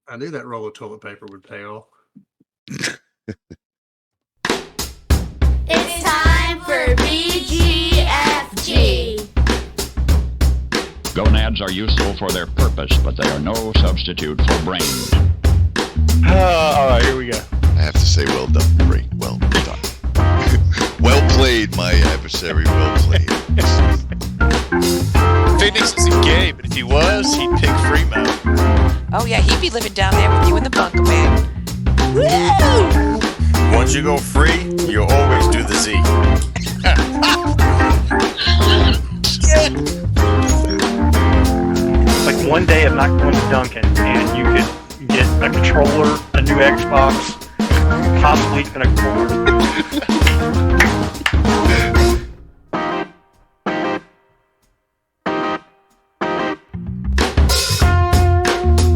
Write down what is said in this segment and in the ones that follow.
I knew that roll of toilet paper would pay off. It's time for BGFG. Gonads are useful for their purpose, but they are no substitute for brains. All right, here we go. I have to say, well done, Ray. Well done. Well played, my adversary. Well played. Phoenix isn't gay, but if he was, he'd pick Freemo. Oh yeah, he'd be living down there with you in the bunker, man. Woo! Once you go free, you always do the Z. Like one day of not going to Duncan, and you could get a controller, a new Xbox, possibly even a cord.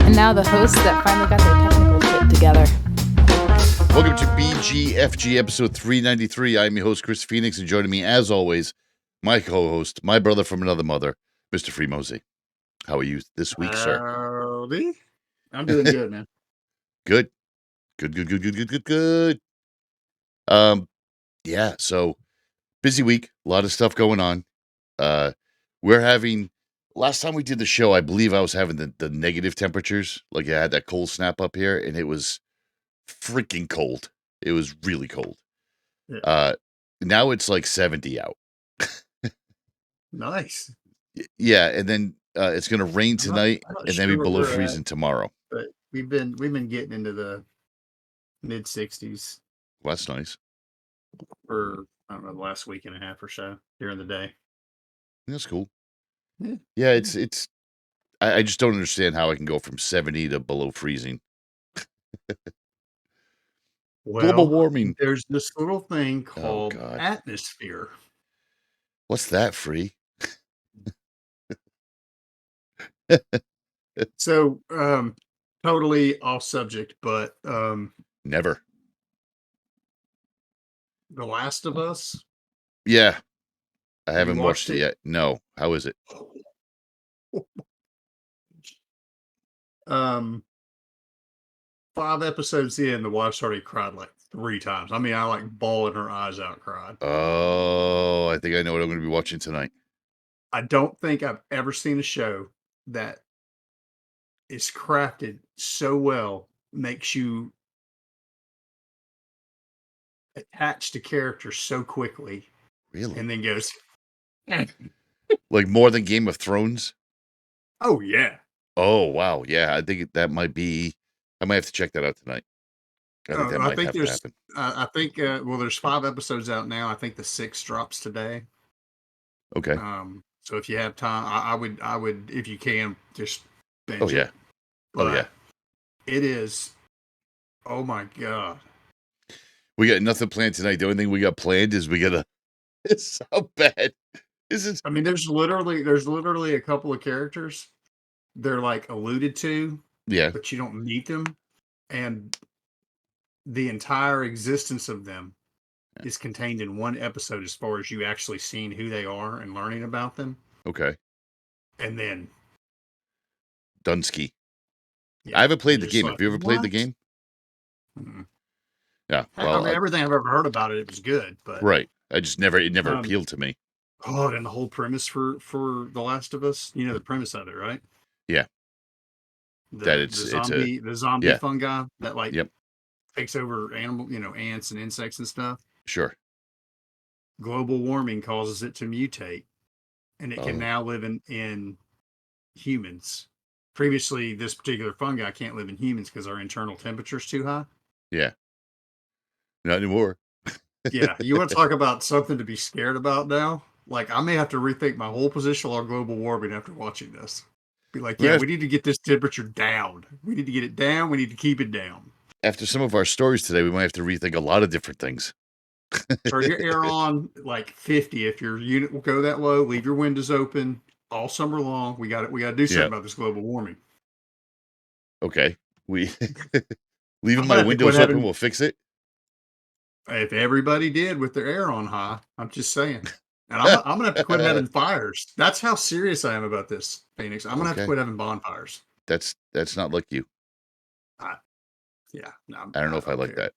And now the hosts that finally got their technical shit together. Welcome to BGFG episode 393. I'm your host, Chris Phoenix, and joining me, as always, my co-host, my brother from another mother, Mr. Freemo. How are you this week, sir? Howdy. I'm doing good, man. Good. Yeah, so busy week, a lot of stuff going on. We're having, last time we did the show, I believe I was having the negative temperatures. Like I had that cold snap up here, and it was freaking cold. It was really cold. Yeah. Now it's like 70 out. Nice. Yeah, and then it's gonna rain tonight, I'm not and then be sure below where we're freezing at, tomorrow. but we've been getting into the mid 60s Well, that's nice. for I don't know the last week and a half or so during the day. That's cool. Yeah. Yeah, it's. I just don't understand how I can go from 70 to below freezing. Well, Global warming. There's this little thing Oh, called God. atmosphere. What's that, Free? So, totally off subject, but Never. The Last of Us. Yeah, I haven't watched watched it yet. No, how is it? 5 episodes in, the wife's already cried like 3 times. I mean, I like bawling her eyes out cried. Oh, I think I know what I'm going to be watching tonight. I don't think I've ever seen a show that is crafted so well, makes you attached to characters so quickly, Really? and then goes, Like more than Game of Thrones? oh yeah. Oh, wow. Yeah, I think that might be. I might have to check that out tonight. I think that might have to there's, happen. I think, well, there's 5 episodes out now. I think the 6th drops today. Okay. So if you have time, I would, if you can, just binge Oh, yeah. it. But Oh, yeah. it is, oh my God. We got nothing planned tonight. The only thing we got planned is we got to. It's so bad. Is it? I mean, there's literally a couple of characters they're like alluded to, Yeah. but you don't meet them, and the entire existence of them is contained in one episode as far as you actually seeing who they are and learning about them. Okay. And then Dunsky. yeah, I haven't played the you're just game. like, Have you ever played the "What?" game? Mm-mm. Yeah. I Well, mean, everything I've ever heard about it was good, but right. It never appealed to me. oh, and the whole premise for The Last of Us, you know the premise of it, right? Yeah. The zombie yeah. fungi that like Yep. takes over ants and insects and stuff. Sure. Global warming causes it to mutate, and it can Oh. now live in humans. Previously, this particular fungi can't live in humans because our internal temperature is too high. Yeah. Not anymore. Yeah, you want to talk about something to be scared about now? Like, I may have to rethink my whole position on global warming after watching this. Be like, yeah, we need to get this temperature down. We need to get it down. We need to keep it down. After some of our stories today, we might have to rethink a lot of different things. Turn your air on like 50 if your unit will go that low. Leave your windows open all summer long. We got to do something about this global warming. Okay, leaving my windows open will fix it. If everybody did with their air on high, I'm just saying. And I'm gonna have to quit having fires. That's how serious I am about this, Phoenix. I'm gonna have to quit having bonfires. That's not like you. Yeah, no, I don't know if I like care.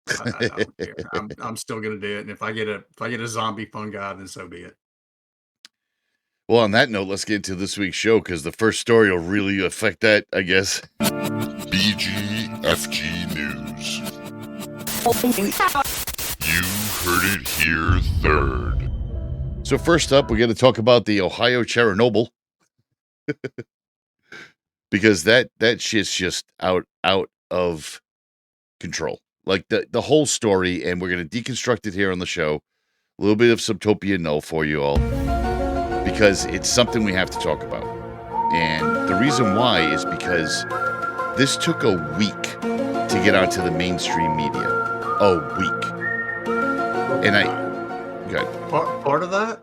that. I don't care. I'm still gonna do it, and if I get a zombie fungi, then so be it. Well, on that note, let's get into this week's show because the first story will really affect that, I guess. BGFG News. You heard it here third. So first up, we're going to talk about the Ohio Chernobyl because that shit's just out of control. Like the whole story, and we're going to deconstruct it here on the show. A little bit of Subtopia Null for you all because it's something we have to talk about. And the reason why is because this took a week to get onto the mainstream media. A week. And Part of that,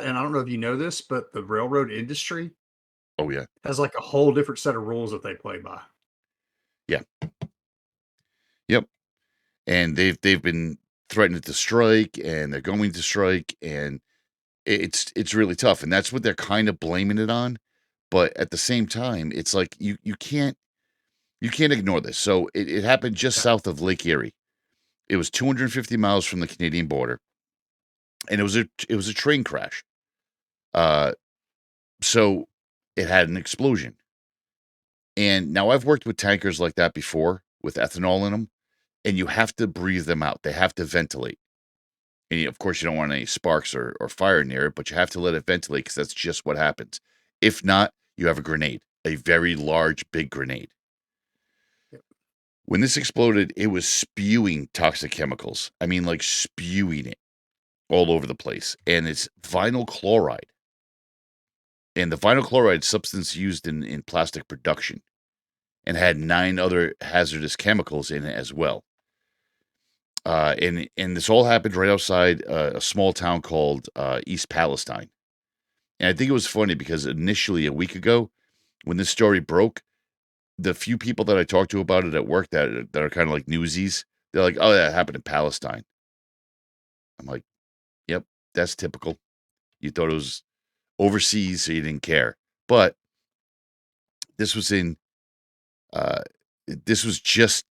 and I don't know if you know this, but the railroad industry oh yeah, has like a whole different set of rules that they play by. yeah, yep. And they've been threatening to strike, and they're going to strike, and it's really tough. And that's what they're kind of blaming it on. But at the same time, it's like you can't ignore this. So it happened just south of Lake Erie. It was 250 miles from the Canadian border, and it was a train crash. So it had an explosion. And now I've worked with tankers like that before with ethanol in them, and you have to breathe them out. They have to ventilate. And of course, you don't want any sparks or fire near it, but you have to let it ventilate because that's just what happens. If not, you have a grenade, a very large, big grenade. When this exploded, it was spewing toxic chemicals. I mean, like spewing it all over the place. And it's vinyl chloride. And the vinyl chloride substance used in plastic production and had 9 other hazardous chemicals in it as well. And this all happened right outside a small town called East Palestine. And I think it was funny because initially a week ago, when this story broke, the few people that I talked to about it at work that are kind of like newsies, they're like, "Oh, that happened in Palestine." I'm like, "Yep, that's typical. You thought it was overseas, so you didn't care." But this was just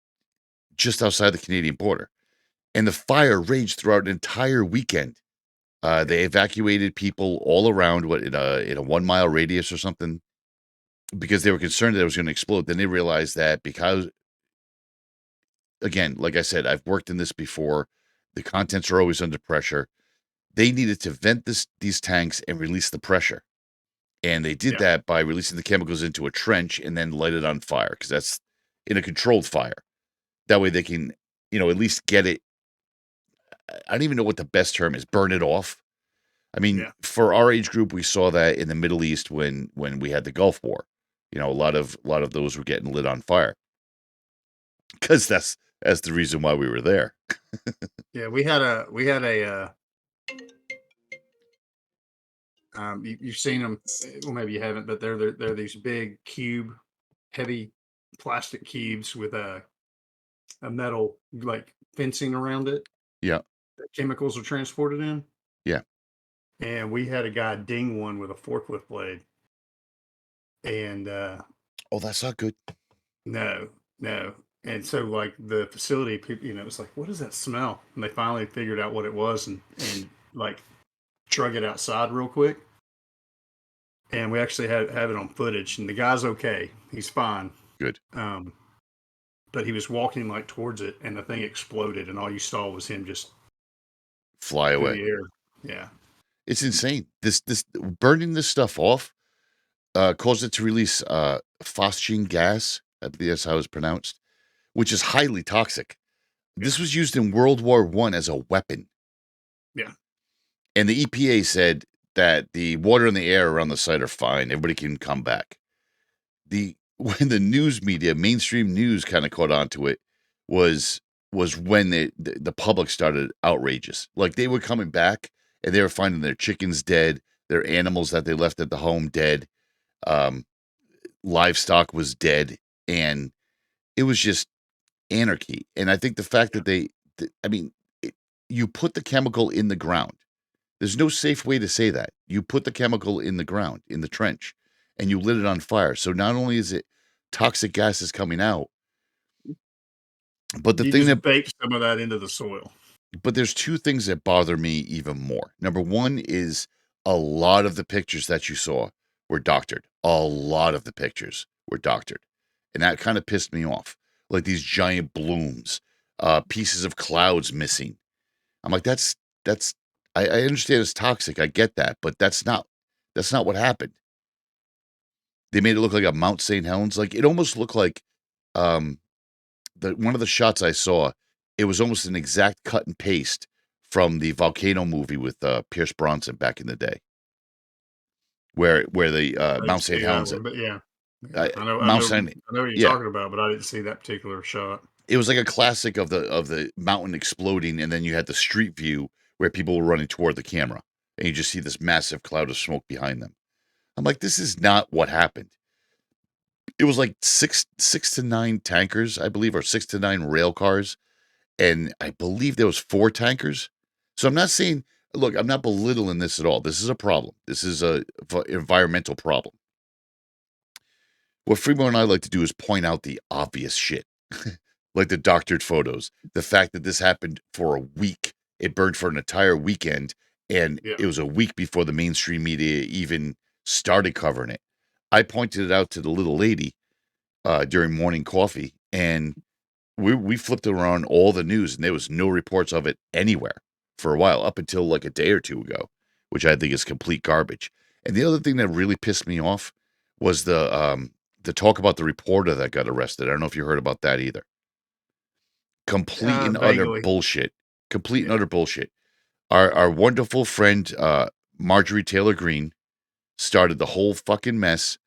outside the Canadian border, and the fire raged throughout an entire weekend. They evacuated people all around in a 1 mile radius or something because they were concerned that it was going to explode. Then they realized that because, again, like I said, I've worked in this before. The contents are always under pressure. They needed to vent these tanks and release the pressure. And they did that by releasing the chemicals into a trench and then light it on fire because that's in a controlled fire. That way they can, at least get it. I don't even know what the best term is. Burn it off. I mean, for our age group, we saw that in the Middle East when we had the Gulf War. A lot of those were getting lit on fire because that's the reason why we were there. Yeah, we had a you've seen them, well, maybe you haven't, but they're these big heavy plastic cubes with a metal like fencing around it. Yeah. That chemicals are transported in. Yeah. And we had a guy ding one with a forklift blade. And oh, that's not good. No. And so like the facility people, it's like, what does that smell? And they finally figured out what it was and like drug it outside real quick. And we actually have it on footage, and the guy's okay. He's fine. Good. But he was walking like towards it, and the thing exploded, and all you saw was him just fly away. The air. Yeah. It's insane. This burning this stuff off caused it to release phosgene gas. I believe that's how it's pronounced, which is highly toxic. Yeah. This was used in World War I as a weapon. Yeah. And the EPA said that the water and the air around the site are fine. Everybody can come back. When the news media, mainstream news, kind of caught on to it was when the public started outrageous. Like they were coming back and they were finding their chickens dead, their animals that they left at the home dead, livestock was dead, and it was just anarchy. And I think the fact that you put the chemical in the ground. There's no safe way to say that. You put the chemical in the ground, in the trench, and you lit it on fire. So not only is it toxic gases coming out, But the You thing just that bake some of that into the soil. But there's two things that bother me even more. Number one is a lot of the pictures that you saw were doctored. A lot of the pictures were doctored. And that kind of pissed me off. Like these giant blooms, pieces of clouds missing. I'm like, I understand it's toxic. I get that, but that's not what happened. They made it look like a Mount St. Helens. Like it almost looked like one of the shots I saw, it was almost an exact cut and paste from the volcano movie with Pierce Bronson back in the day, where the I didn't Mount St. see that Helens, one, but yeah. I know Mount St. what you're Yeah, talking about, but I didn't see that particular shot. it was like a classic of the mountain exploding, and then you had the street view where people were running toward the camera, and you just see this massive cloud of smoke behind them. I'm like, this is not what happened. It was like six to nine tankers, I believe, or 6 to 9 rail cars, and I believe there was 4 tankers. So I'm not saying, look, I'm not belittling this at all. This is a problem. This is a environmental problem. What Fremont and I like to do is point out the obvious shit, like the doctored photos, the fact that this happened for a week. It burned for an entire weekend, and it was a week before the mainstream media even started covering it. I pointed it out to the little lady during morning coffee, and we flipped around all the news, and there was no reports of it anywhere for a while, up until like a day or two ago, which I think is complete garbage. And the other thing that really pissed me off was the talk about the reporter that got arrested. I don't know if you heard about that either. Complete and utter Vaguely. bullshit. Complete and utter bullshit. Our wonderful friend Marjorie Taylor Greene started the whole fucking mess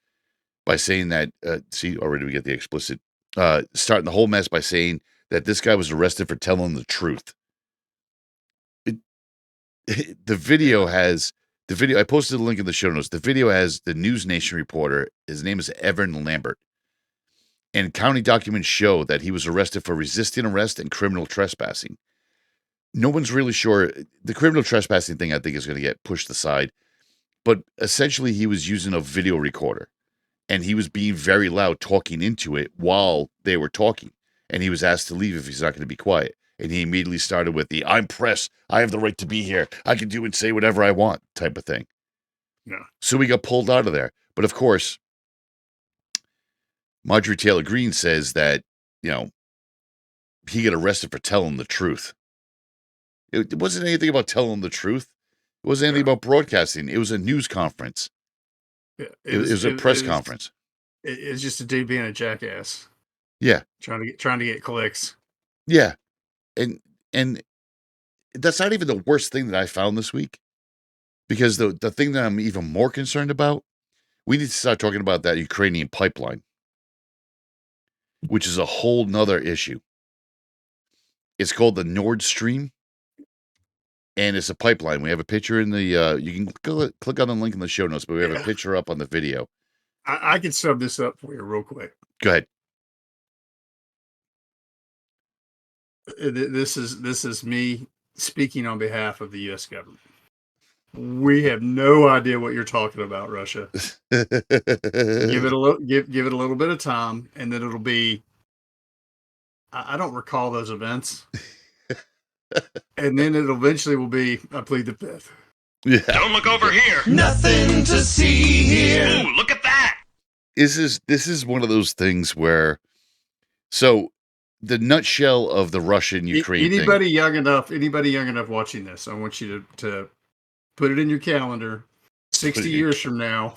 by saying that, see, already we get the explicit, starting the whole mess by saying that this guy was arrested for telling the truth. The video has, I posted the link in the show notes. The video has the News Nation reporter. His name is Evan Lambert. And county documents show that he was arrested for resisting arrest and criminal trespassing. No one's really sure. The criminal trespassing thing, I think, is going to get pushed aside. But essentially, he was using a video recorder. And he was being very loud, talking into it while they were talking. And he was asked to leave if he's not going to be quiet. And he immediately started with the, I'm press, I have the right to be here, I can do and say whatever I want type of thing. Yeah. So he got pulled out of there. But of course, Marjorie Taylor Greene says that, he got arrested for telling the truth. It wasn't anything about telling the truth. It wasn't anything about broadcasting. It was a news conference. It was a press conference. It's just a dude being a jackass. Yeah. Trying to get clicks. Yeah. And that's not even the worst thing that I found this week. Because the thing that I'm even more concerned about, we need to start talking about that Ukrainian pipeline, which is a whole nother issue. It's called the Nord Stream, and it's a pipeline. We have a picture in the, you can click on the link in the show notes, but we have a picture up on the video. I can sum this up for you real quick. Go ahead. This is me speaking on behalf of the U.S. government. We have no idea what you're talking about, Russia. Give it a little bit of time, and then it'll be. I don't recall those events, and then it eventually will be. I plead the fifth. Yeah. Don't look over here. Nothing to see here. Ooh, look at that. This is one of those things where, so the nutshell of the Russian-Ukraine thing. Anybody young enough watching this, I want you to put it in your calendar 60 years from now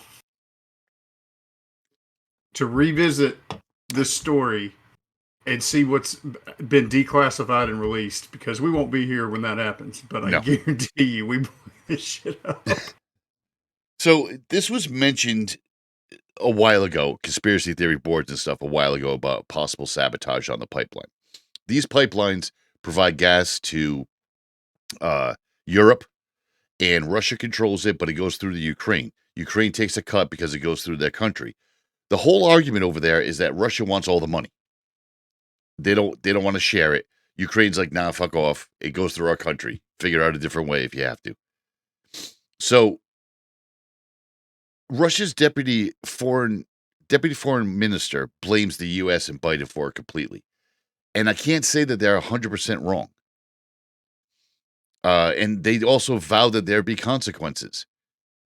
to revisit this story and see what's been declassified and released, because we won't be here when that happens, but I guarantee you we blew this shit up. So this was mentioned a while ago, conspiracy theory boards and stuff a while ago, about possible sabotage on the pipeline. These pipelines provide gas to Europe, and Russia controls it, but it goes through the Ukraine. Ukraine takes a cut because it goes through their country. The whole argument over there is that Russia wants all the money. They don't want to share it. Ukraine's like, nah, fuck off. It goes through our country. Figure out a different way if you have to. So Russia's deputy foreign minister blames the U.S. and Biden for it completely. And I can't say that they're 100% wrong. And they also vowed that there'd be consequences.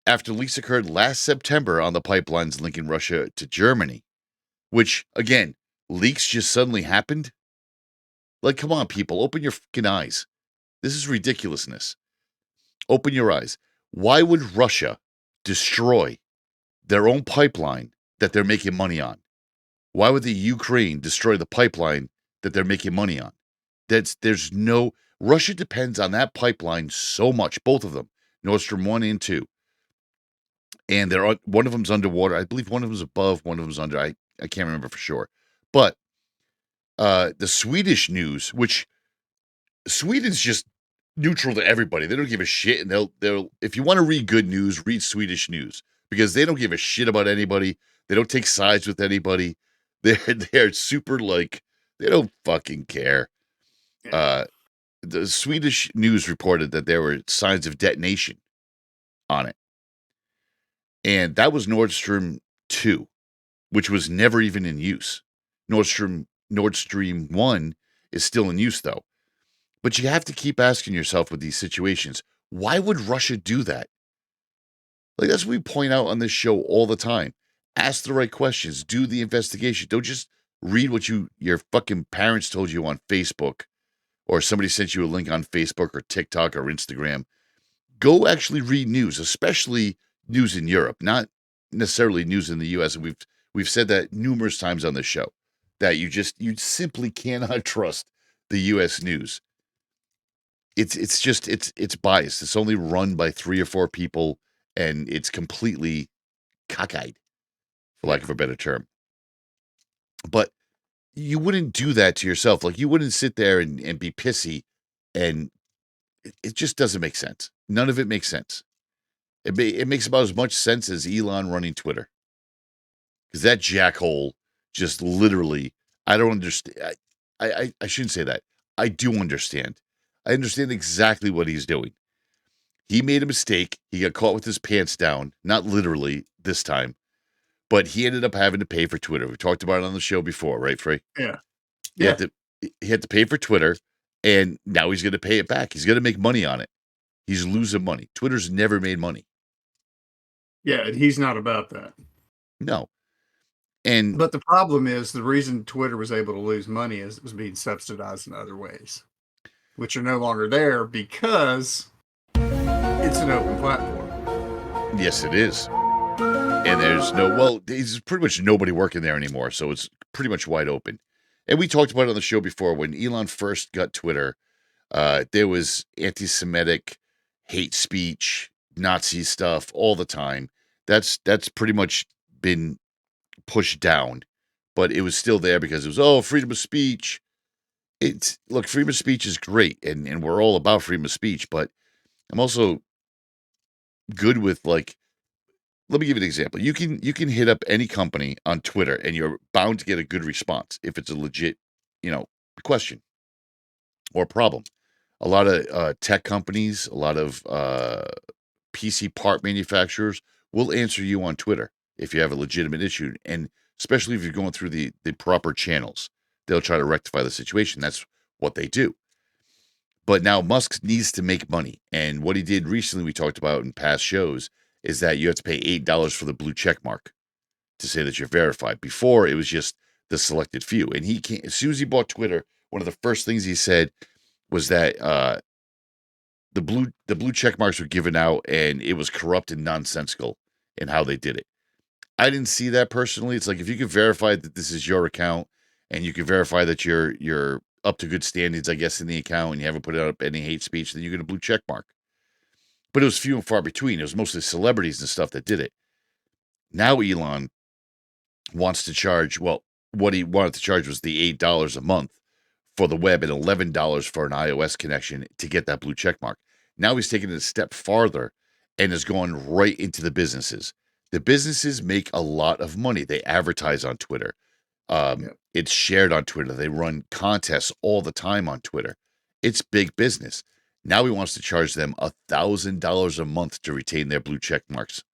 After leaks occurred last September on the pipelines linking Russia to Germany, which, again, leaks just suddenly happened? Like, come on, people, open your fucking eyes. This is ridiculousness. Open your eyes. Why would Russia destroy their own pipeline that they're making money on? Why would the Ukraine destroy the pipeline that they're making money on? Russia depends on that pipeline so much, both of them, Nord Stream 1 and 2. And one of them's underwater. I believe one of them's above, one of them's under. I can't remember for sure. But the Swedish news, which Sweden's just neutral to everybody. They don't give a shit, and they'll if you want to read good news, read Swedish news because they don't give a shit about anybody. They don't take sides with anybody. They're super like they don't fucking care. The Swedish news reported that there were signs of detonation on it, and that was Nord Stream 2, which was never even in use. Nord Stream 1 is still in use though. But you have to keep asking yourself with these situations, why would Russia do that? Like, that's what we point out on this show all the time. Ask the right questions. Do the investigation. Don't just read what your fucking parents told you on Facebook or somebody sent you a link on Facebook or TikTok or Instagram. Go actually read news, especially news in Europe, not necessarily news in the U.S. And we've said that numerous times on this show, that you simply cannot trust the U.S. news. It's biased. It's only run by 3 or 4 people, and it's completely cockeyed, for lack of a better term. But you wouldn't do that to yourself. Like, you wouldn't sit there and be pissy, and it just doesn't make sense. None of it makes sense. It makes about as much sense as Elon running Twitter. Because that jackhole just literally, I don't understand. I shouldn't say that. I do understand. I understand exactly what he's doing. He made a mistake. He got caught with his pants down, not literally this time, but he ended up having to pay for Twitter. We talked about it on the show before, right, Frey? Yeah. He had to pay for Twitter, and now he's going to pay it back. He's going to make money on it. He's losing money. Twitter's never made money. Yeah, and he's not about that. No. But the problem is the reason Twitter was able to lose money is it was being subsidized in other ways, which are no longer there because it's an open platform. Yes, it is. And there's pretty much nobody working there anymore, so it's pretty much wide open. And we talked about it on the show before. When Elon first got Twitter, there was anti-Semitic hate speech, Nazi stuff all the time. That's pretty much been pushed down, but it was still there because it was, freedom of speech. Look, freedom of speech is great, and we're all about freedom of speech, but I'm also good with, like, let me give you an example. You can hit up any company on Twitter and you're bound to get a good response if it's a legit, question or problem. A lot of tech companies, a lot of PC part manufacturers will answer you on Twitter if you have a legitimate issue, and especially if you're going through the proper channels. They'll try to rectify the situation. That's what they do. But now Musk needs to make money. And what he did recently, we talked about in past shows, is that you have to pay $8 for the blue check mark to say that you're verified. Before, it was just the selected few. And he can't, as soon as he bought Twitter, one of the first things he said was that the blue check marks were given out and it was corrupt and nonsensical in how they did it. I didn't see that personally. It's like, if you can verify that this is your account and you can verify that you're up to good standards, I guess, in the account, and you haven't put up any hate speech, then you get a blue check mark. But it was few and far between. It was mostly celebrities and stuff that did it. Now Elon wants to charge, what he wanted to charge was the $8 a month for the web and $11 for an iOS connection to get that blue check mark. Now he's taking it a step farther and is going right into the businesses. The businesses make a lot of money. They advertise on Twitter. It's shared on Twitter. They run contests all the time on Twitter. It's big business. Now he wants to charge them $1,000 a month to retain their blue check marks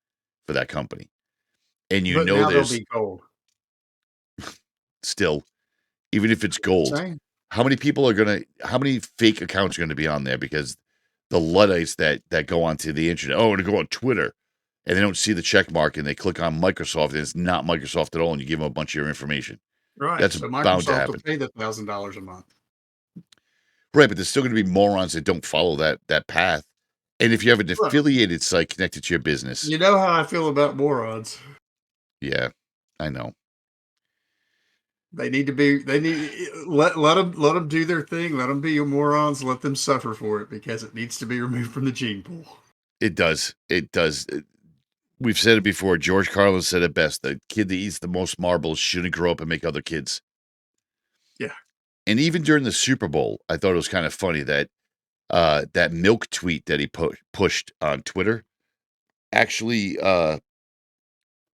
for that company. And But now there's they'll be gold. still, even if it's gold, how many fake accounts are gonna be on there because the Luddites that go onto the internet, to go on Twitter, and they don't see the check mark and they click on Microsoft and it's not Microsoft at all, and you give them a bunch of your information. Right. That's So bound to Microsoft will happen. pay the $1,000 a month. Right, but there's still gonna be morons that don't follow that path. And if you have an Right. affiliated site connected to your business. You know how I feel about morons. Yeah, I know. They need let them do their thing. Let them be morons. Let them suffer for it because it needs to be removed from the gene pool. It does. It does. We've said it before. George Carlin said it best. The kid that eats the most marbles shouldn't grow up and make other kids. Yeah. And even during the Super Bowl, I thought it was kind of funny that that milk tweet that he pushed on Twitter, actually,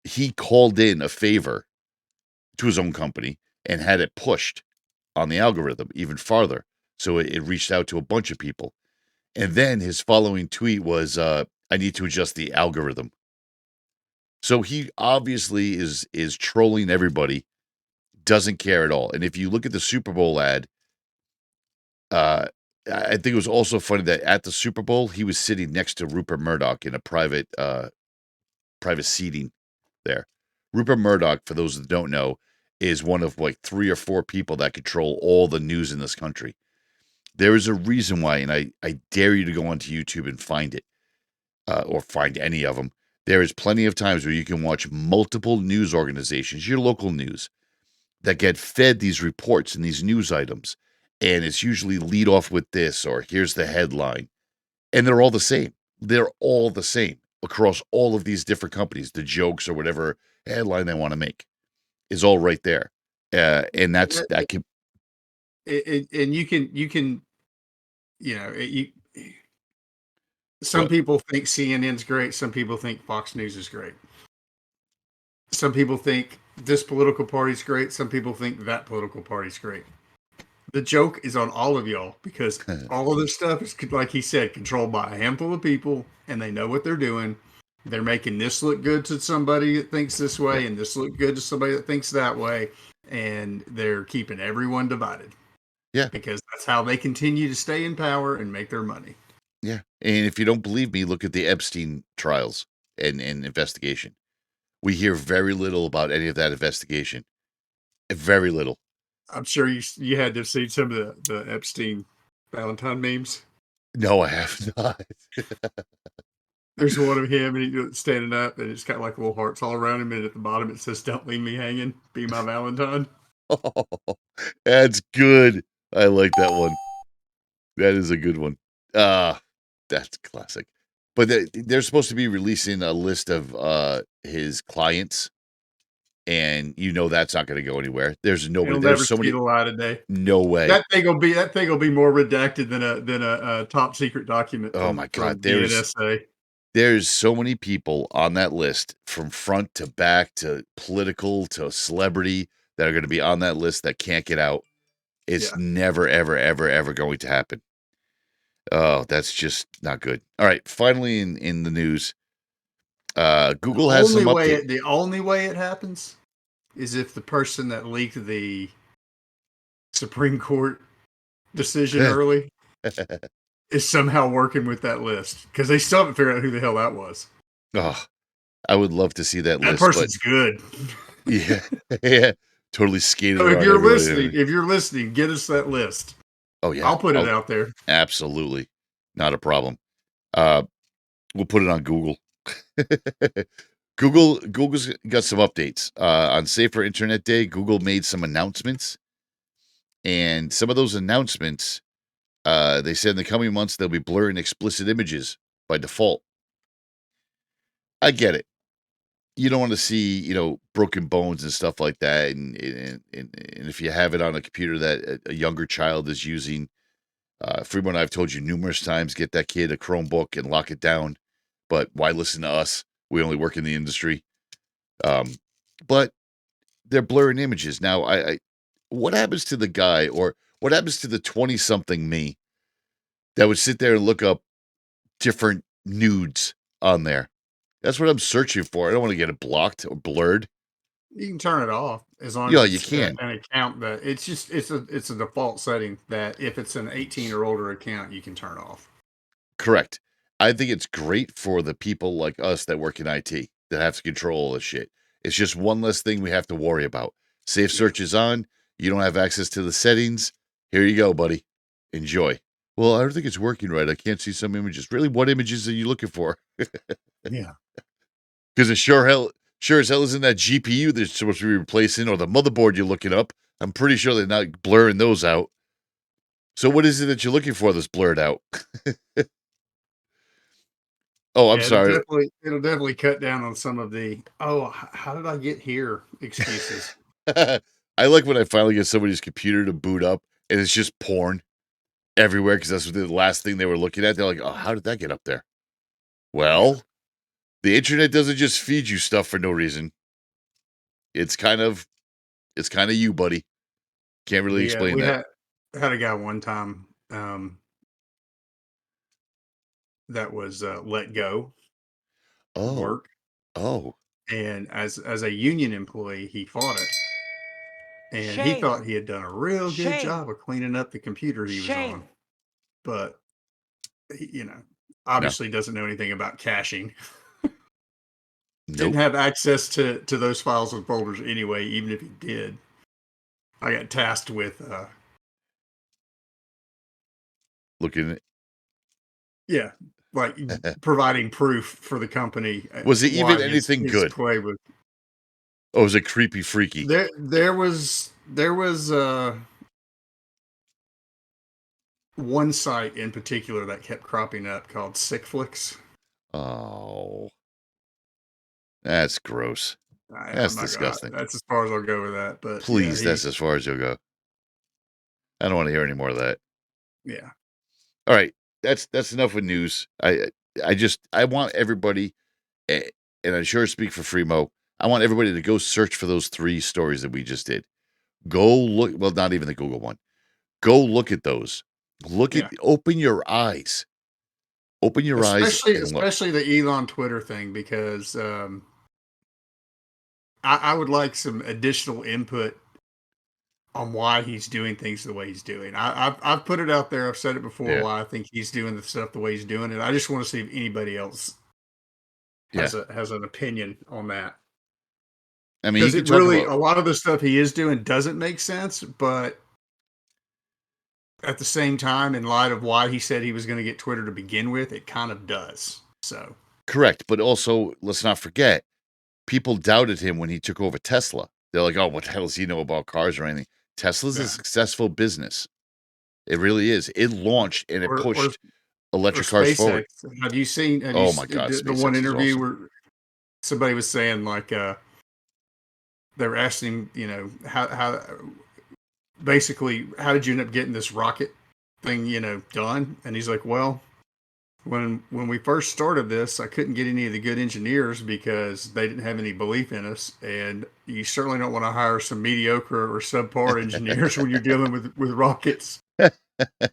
he called in a favor to his own company and had it pushed on the algorithm even farther. So it reached out to a bunch of people. And then his following tweet was, I need to adjust the algorithm. So he obviously is trolling everybody, doesn't care at all. And if you look at the Super Bowl ad, I think it was also funny that at the Super Bowl, he was sitting next to Rupert Murdoch in a private seating there. Rupert Murdoch, for those that don't know, is one of like 3 or 4 people that control all the news in this country. There is a reason why, and I dare you to go onto YouTube and find it, or find any of them. There is plenty of times where you can watch multiple news organizations, your local news, that get fed these reports and these news items. And it's usually lead off with this, or here's the headline. And they're all the same. They're all the same across all of these different companies. The jokes or whatever headline they want to make is all right there. And that can. And you can, some people think CNN's great. Some people think Fox News is great. Some people think this political party's great. Some people think that political party's great. The joke is on all of y'all because all of this stuff is, like he said, controlled by a handful of people, and they know what they're doing. They're making this look good to somebody that thinks this way, and this look good to somebody that thinks that way, and they're keeping everyone divided. Yeah. Because that's how they continue to stay in power and make their money. Yeah. And if you don't believe me, look at the Epstein trials and investigation. We hear very little about any of that investigation. Very little. I'm sure you had to have seen some of the Epstein Valentine memes. No, I have not. There's one of him and he's standing up and it's got like little hearts all around him, and at the bottom it says, "Don't leave me hanging, be my Valentine." Oh, that's good. I like that one. That is a good one. That's classic. But they're supposed to be releasing a list of his clients, and that's not going to go anywhere. There's nobody. It'll There's never so many. see the light of day. No way. That thing will be more redacted than a top secret document. Oh my God! From the NSA. There's so many people on that list, from front to back to political to celebrity, that are going to be on that list that can't get out. It's never, ever, ever, ever going to happen. Oh, that's just not good. All right. Finally, in the news, Google has some updates. The only way it happens is if the person that leaked the Supreme Court decision early is somehow working with that list, because they still haven't figured out who the hell that was. Oh, I would love to see that list. That person's good. Yeah, yeah, totally skated. So if you're listening, get us that list. Oh yeah, I'll put it out there. Absolutely, not a problem. We'll put it on Google. Google's got some updates on Safer Internet Day. Google made some announcements, and some of those announcements, they said in the coming months they'll be blurring explicit images by default. I get it. You don't want to see, broken bones and stuff like that. And if you have it on a computer that a younger child is using, Fremont, I've told you numerous times, get that kid a Chromebook and lock it down. But why listen to us? We only work in the industry. But they're blurring images. Now, what happens to the guy, or what happens to the 20-something me that would sit there and look up different nudes on there? That's what I'm searching for. I don't want to get it blocked or blurred. You can turn it off as long Yeah, as you it's can. an account that it's a default setting that if it's an 18 or older account, you can turn off. Correct. I think it's great for the people like us that work in IT that have to control all this shit. It's just one less thing we have to worry about. Safe search is on. You don't have access to the settings. Here you go, buddy. Enjoy. Well, I don't think it's working right. I can't see some images. Really, what images are you looking for? Yeah. Because it sure as hell isn't that GPU they're supposed to be replacing or the motherboard you're looking up. I'm pretty sure they're not blurring those out. So what is it that you're looking for that's blurred out? Oh, I'm Yeah, sorry. it'll definitely cut down on some of the how did I get here excuses. I like when I finally get somebody's computer to boot up and it's just porn everywhere because that's the last thing they were looking at. They're like, oh, how did that get up there? Well, the internet doesn't just feed you stuff for no reason. It's kind of you, buddy. Can't really explain we that. had a guy one time that was let go from Oh, work, oh, and as a union employee, he fought it, and he Shame. thought he had done a real good Shame. job of cleaning up the computer he was Shame. on, but he, no, obviously doesn't know anything about caching. Didn't nope. have access to those files and folders anyway, even if he did. I got tasked with Looking at yeah, like providing proof for the company was it why even anything his good? play was Or was it creepy freaky? there was one site in particular that kept cropping up called Sickflix. Oh, that's gross. That's I'm not disgusting. that's as far as I'll go with that. But Please, yeah, that's as far as you'll go. I don't want to hear any more of that. yeah. All right, that's enough with news. I want everybody, and I'm sure I speak for Freemo. I want everybody to go search for those 3 stories that we just did. Go look. Well, not even the Google one. Go look at those. Open your eyes. Open your eyes and look. Especially the Elon Twitter thing because I would like some additional input on why he's doing things the way he's doing. I've put it out there. I've said it before. Yeah. Why I think he's doing the stuff the way he's doing it. I just want to see if anybody else has an opinion on that. I mean, Because it really a lot of the stuff he is doing doesn't make sense, but at the same time, in light of why he said he was going to get Twitter to begin with, it kind of does. So correct, but also let's not forget, people doubted him when he took over Tesla. They're like, "Oh, what the hell does he know about cars or anything?" Tesla's a successful business. It really is. It launched and it pushed electric cars forward. Have you seen? Oh my God, the one SpaceX is interview awesome. where somebody was saying like they were asking how basically how did you end up getting this rocket thing done? And he's like, well, when we first started this, I couldn't get any of the good engineers because they didn't have any belief in us, and you certainly don't want to hire some mediocre or subpar engineers when you're dealing with rockets.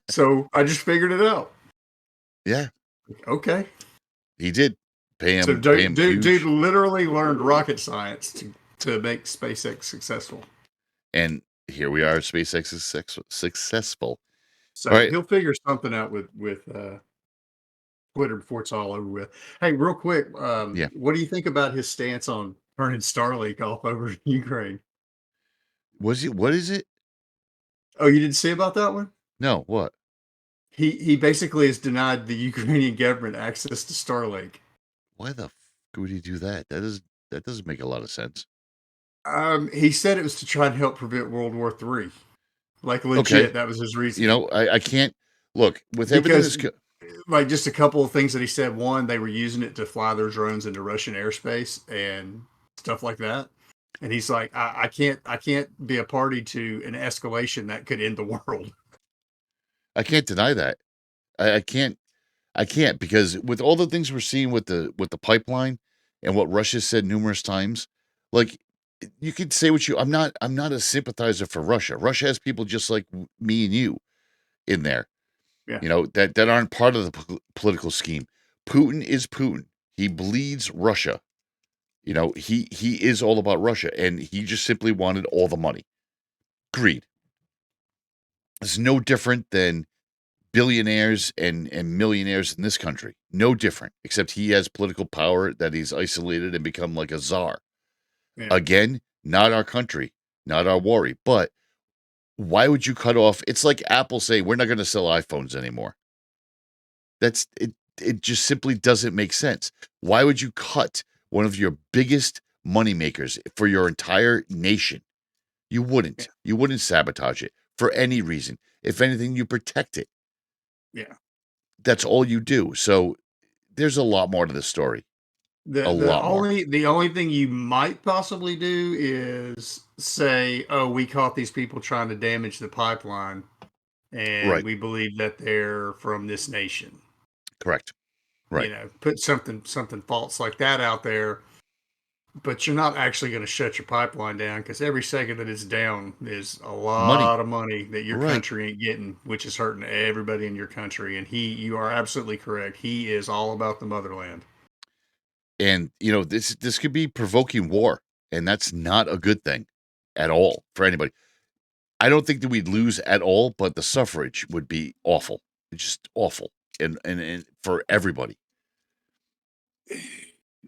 So I just figured it out. Yeah. Okay. He did. Pay him. So pay him dude literally learned rocket science to make SpaceX successful. And here we are. SpaceX is successful. So all right. He'll figure something out with Twitter before it's all over with. Hey, real quick, what do you think about his stance on turning Starlink off over Ukraine? What is it? Oh, you didn't see about that one? No, what? He basically has denied the Ukrainian government access to Starlink. Why the would he do that? That doesn't make a lot of sense. He said it was to try and help prevent World War III. Like legit, that was his reason. I can't look with everything. Like just a couple of things that he said. One, they were using it to fly their drones into Russian airspace and stuff like that. And he's like, I can't be a party to an escalation that could end the world. I can't deny that. I can't because with all the things we're seeing with the pipeline and what Russia said numerous times, like you could say what I'm not a sympathizer for Russia. Russia has people just like me and you in there. Yeah. That aren't part of the political scheme. Putin is Putin. He bleeds Russia. You know, he is all about Russia, and he just simply wanted all the money. Greed. It's no different than billionaires and millionaires in this country. No different, except he has political power that he's isolated and become like a czar. Yeah. Again, not our country, not our worry. But why would you cut off? It's like Apple saying, we're not going to sell iPhones anymore. That's it. It just simply doesn't make sense. Why would you cut one of your biggest moneymakers for your entire nation? You wouldn't. Yeah. You wouldn't sabotage it for any reason. If anything, you protect it. Yeah. That's all you do. So there's a lot more to this story. The lot more. only thing you might possibly do is say, "Oh, we caught these people trying to damage the pipeline, and Right. we believe that they're from this nation." Correct. Right. You know, put something false like that out there, but you're not actually going to shut your pipeline down, because every second that it's down is a lot of money that your Right. country ain't getting, which is hurting everybody in your country. And you are absolutely correct. He is all about the motherland. And you know, this could be provoking war, and that's not a good thing at all for anybody. I don't think that we'd lose at all, but the suffrage would be awful. It's just awful, and for everybody.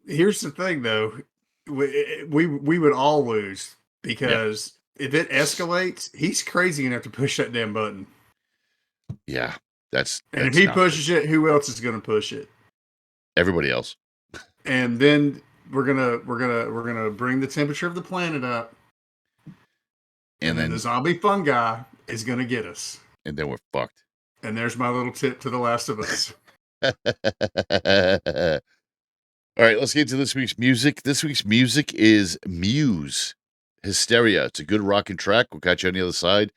Here's the thing, though, we would all lose, because if it escalates, he's crazy enough to push that damn button. Yeah, that's And if he pushes it, who else is going to push it? everybody else. And then we're gonna bring the temperature of the planet up, and then the zombie fungi is gonna get us, and then we're fucked. And there's my little tip to The Last of Us. All right, let's get to this week's music. This week's music is Muse, Hysteria. It's a good rockin' track. We'll catch you on the other side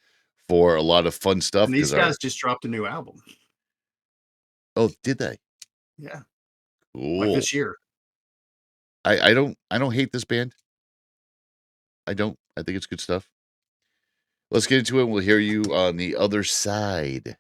for a lot of fun stuff. And these guys just dropped a new album. Oh, did they? Yeah. Cool. Like this year. I don't hate this band. I don't. I think it's good stuff. Let's get into it. We'll hear you on the other side.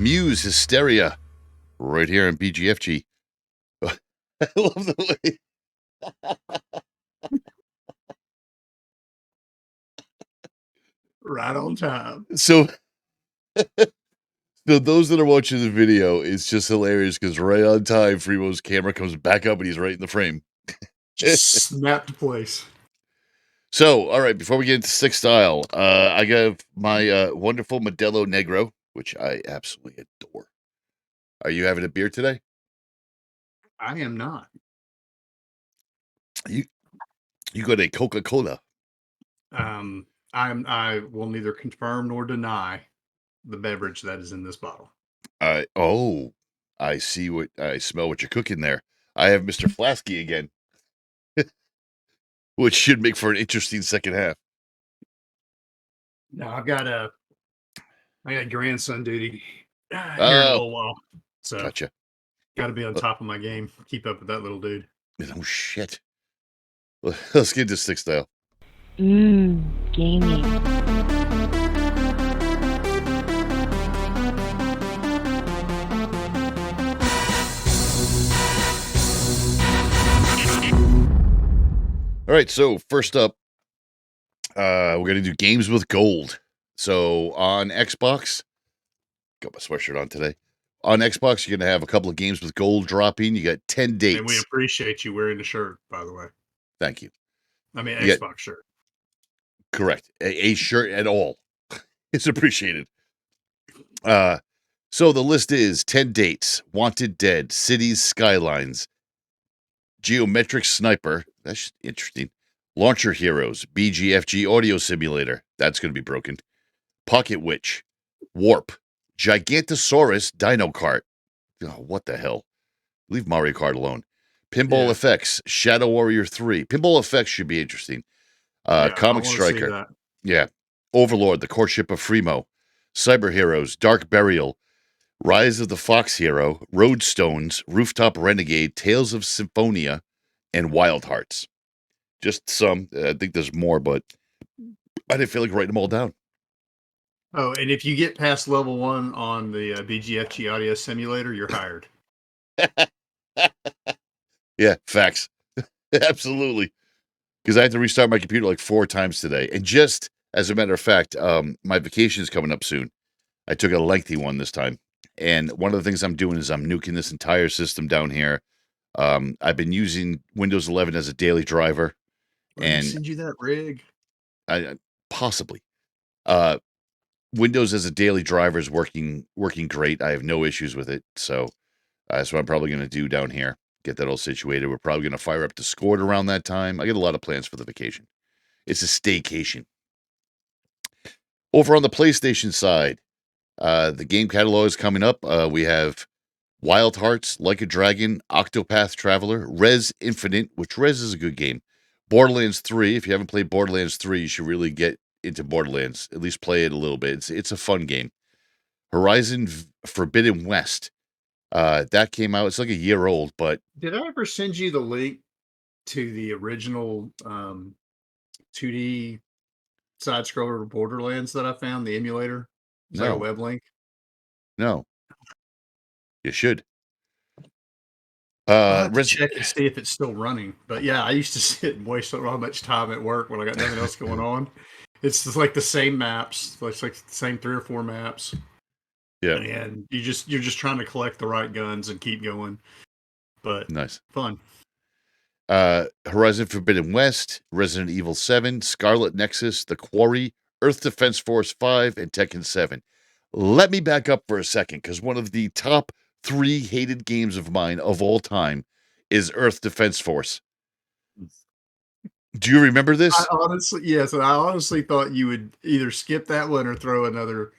Muse, Hysteria, right here in BGFG. I love the way. Right on time. So those that are watching the video, it's just hilarious because right on time, Freemo's camera comes back up and he's right in the frame. Just snapped to place. So, all right, before we get into Six Style, I got my wonderful Modelo Negro, which I absolutely adore. Are you having a beer today? I am not. You got a Coca-Cola. I will neither confirm nor deny the beverage that is in this bottle. I smell what you're cooking there. I have Mr. Flasky again, which should make for an interesting second half. No, I got grandson duty here in a Oh, little while, so gotcha. got to be on top of my game. Keep up with that little dude. Oh shit. Let's get into Six Style. Gaming. All right, so first up, we're gonna do games with gold. So on Xbox, got my sweatshirt on today. On Xbox, you're gonna have a couple of games with gold dropping. You got 10 dates. And we appreciate you wearing the shirt, by the way. Thank you. I mean, You Xbox shirt. Correct. A shirt at all. It's appreciated. So the list is 10 dates, Wanted Dead, Cities Skylines, Geometric Sniper. That's interesting. Launcher Heroes, BGFG Audio Simulator. That's going to be broken. Pocket Witch, Warp, Gigantosaurus Dino Kart. Oh, what the hell? Leave Mario Kart alone. Pinball Effects, Shadow Warrior 3. Pinball Effects should be interesting. Comic Striker. Yeah. Overlord, The Courtship of Fremo. Cyber Heroes, Dark Burial. Rise of the Fox Hero, Roadstones, Rooftop Renegade, Tales of Symphonia, and Wild Hearts. Just some. I think there's more, but I didn't feel like writing them all down. Oh, and if you get past level 1 on the BGFG Audio Simulator, you're hired. Yeah, facts. Absolutely. Because I had to restart my computer like 4 times today. And just as a matter of fact, my vacation is coming up soon. I took a lengthy one this time. And one of the things I'm doing is I'm nuking this entire system down here. I've been using Windows 11 as a daily driver. And send you that rig? Possibly. Windows as a daily driver is working great. I have no issues with it. So that's what I'm probably going to do down here. Get that all situated. We're probably going to fire up Discord around that time. I get a lot of plans for the vacation. It's a staycation. Over on the PlayStation side, the game catalog is coming up. We have Wild Hearts, Like a Dragon, Octopath Traveler, Res Infinite, which Res is a good game. Borderlands 3. If you haven't played Borderlands 3, you should really get into Borderlands. At least play it a little bit. It's a fun game. Horizon Forbidden West. That came out. It's like a year old, but did I ever send you the link to the original 2D side scroller Borderlands that I found, the emulator? It's like a web link. No. You should. I'll have to check and see if it's still running. But yeah, I used to sit and waste so much time at work when I got nothing else going on. It's just like the same maps. It's like the same 3 or 4 maps. Yeah. And you're just trying to collect the right guns and keep going. But nice. Fun. Horizon Forbidden West, Resident Evil 7, Scarlet Nexus, The Quarry, Earth Defense Force 5, and Tekken 7. Let me back up for a second, because one of the top 3 hated games of mine of all time is Earth Defense Force. Do you remember this? I honestly thought you would either skip that one or throw another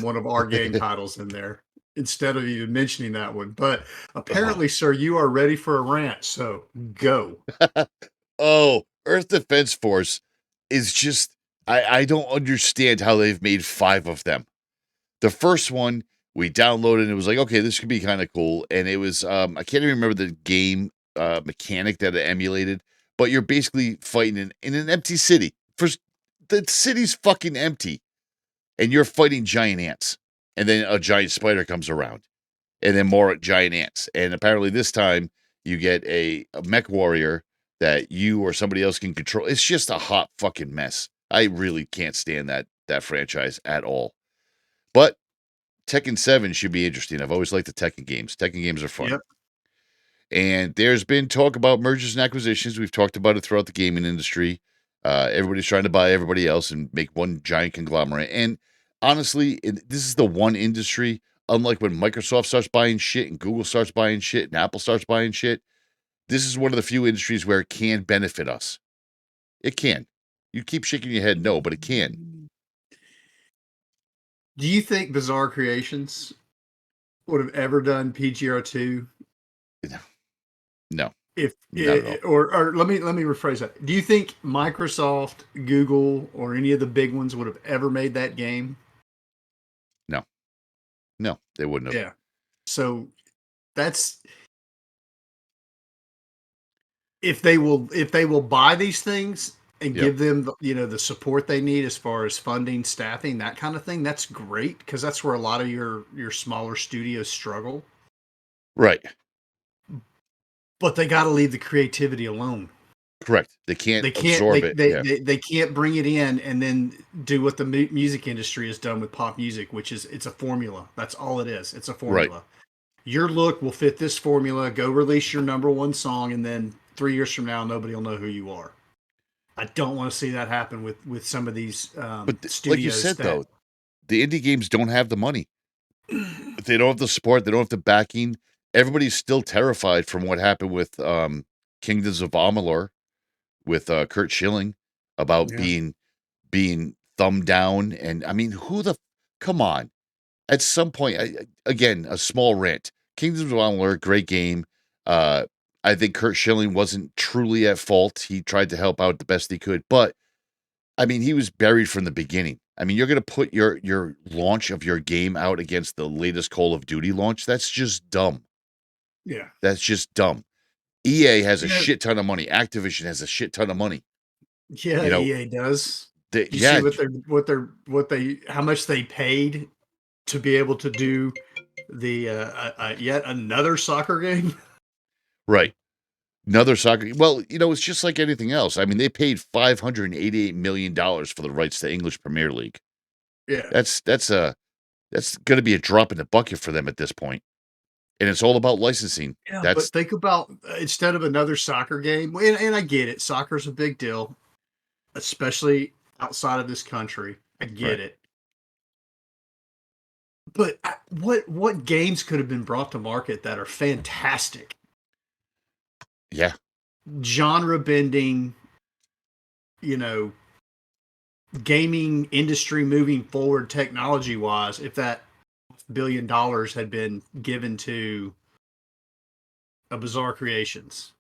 one of our game titles in there instead of even mentioning that one. But apparently, sir, you are ready for a rant, so go. Oh, Earth Defense Force is just, I don't understand how they've made 5 of them. The first one we downloaded and it was like, okay, this could be kind of cool. And it was, I can't even remember the game mechanic that it emulated, but you're basically fighting in an empty city. The city's fucking empty and you're fighting giant ants. and then a giant spider comes around, and then more giant ants. And apparently this time you get a mech warrior that you or somebody else can control. It's just a hot fucking mess. I really can't stand that franchise at all. But Tekken 7 should be interesting. I've always liked the Tekken games. Tekken games are fun. Yep. And there's been talk about mergers and acquisitions. We've talked about it throughout the gaming industry. Everybody's trying to buy everybody else and make one giant conglomerate. And honestly, this is the one industry, unlike when Microsoft starts buying shit and Google starts buying shit and Apple starts buying shit, this is one of the few industries where it can benefit us. It can. You keep shaking your head no, but it can. Do you think Bizarre Creations would have ever done PGR2? No. If Not at all. or let me rephrase that. Do you think Microsoft, Google, or any of the big ones would have ever made that game? No, they wouldn't have. Yeah. So that's if they will buy these things and Yep. give them the support they need as far as funding, staffing, that kind of thing. That's great because that's where a lot of your smaller studios struggle. Right. But they got to leave the creativity alone. Correct. They can't absorb it. They can't bring it in and then do what the music industry has done with pop music, which is it's a formula. That's all it is. It's a formula. Right. Your look will fit this formula. Go release your number one song, and then 3 years from now, nobody will know who you are. I don't want to see that happen with some of these studios. Like you said, though, the indie games don't have the money. They don't have the support. They don't have the backing. Everybody's still terrified from what happened with Kingdoms of Amalur with Kurt Schilling about being thumbed down. And I mean, come on. At some point, again, a small rant. Kingdoms of Amalur, great game. I think Kurt Schilling wasn't truly at fault. He tried to help out the best he could, but I mean, he was buried from the beginning. I mean, you're going to put your launch of your game out against the latest Call of Duty launch. That's just dumb. Yeah. That's just dumb. EA has a shit ton of money. Activision has a shit ton of money. Yeah, EA does. You yeah. see how much they paid to be able to do the yet another soccer game. Right. Another soccer. Well, it's just like anything else. I mean, they paid $588 million for the rights to English Premier League. Yeah. That's going to be a drop in the bucket for them at this point. And it's all about licensing. Yeah, but think about instead of another soccer game, and I get it. Soccer's a big deal, especially outside of this country. I get it. But what games could have been brought to market that are fantastic? Yeah. Genre bending, gaming industry moving forward technology wise, if that $1 billion had been given to a Bizarre Creations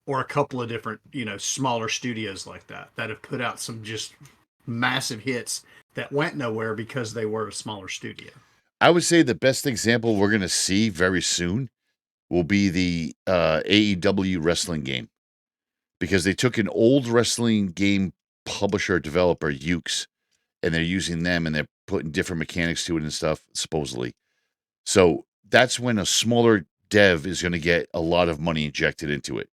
or a couple of different, smaller studios like that have put out some just massive hits that went nowhere because they were a smaller studio. I would say the best example we're going to see very soon will be the AEW wrestling game, because they took an old wrestling game publisher developer, Ukes, and they're using them and they're putting different mechanics to it and stuff, supposedly. So that's when a smaller dev is going to get a lot of money injected into it.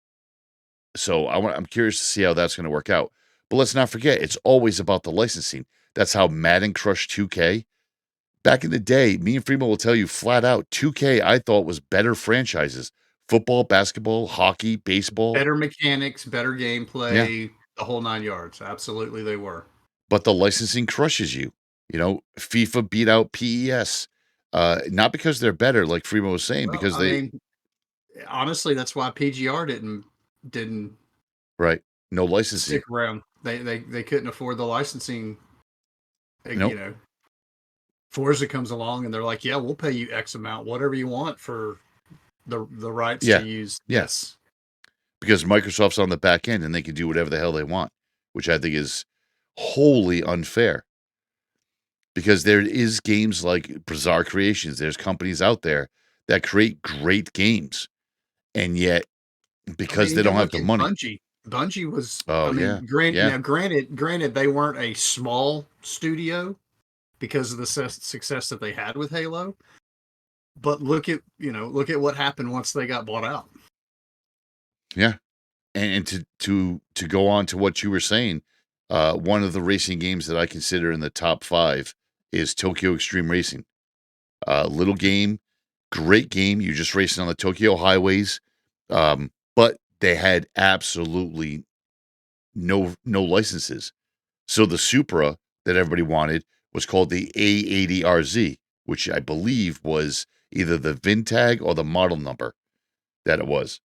So I'm curious to see how that's going to work out. But let's not forget, it's always about the licensing. That's how Madden crushed 2K. Back in the day, me and Freeman will tell you flat out, 2K I thought was better franchises. Football, basketball, hockey, baseball. Better mechanics, better gameplay, the whole 9 yards. Absolutely they were. But the licensing crushes you. FIFA beat out PES. Not because they're better, like Freeman was saying, because honestly, that's why PGR didn't right. No licensing. Stick around. They couldn't afford the licensing. Nope. Forza comes along and they're like, yeah, we'll pay you X amount, whatever you want for the rights to use. Yes. Because Microsoft's on the back end and they can do whatever the hell they want, which I think is wholly unfair. Because there is games like Bizarre Creations. There's companies out there that create great games. And yet, because they don't have the money. Bungie was, granted, they weren't a small studio, because of the success that they had with Halo. But look at what happened once they got bought out. Yeah. And to go on to what you were saying, one of the racing games that I consider in the top 5 is Tokyo Extreme Racing. Little game, great game. You're just racing on the Tokyo highways. But they had absolutely no licenses. So the Supra that everybody wanted was called the A80RZ, which I believe was either the VIN tag or the model number that it was.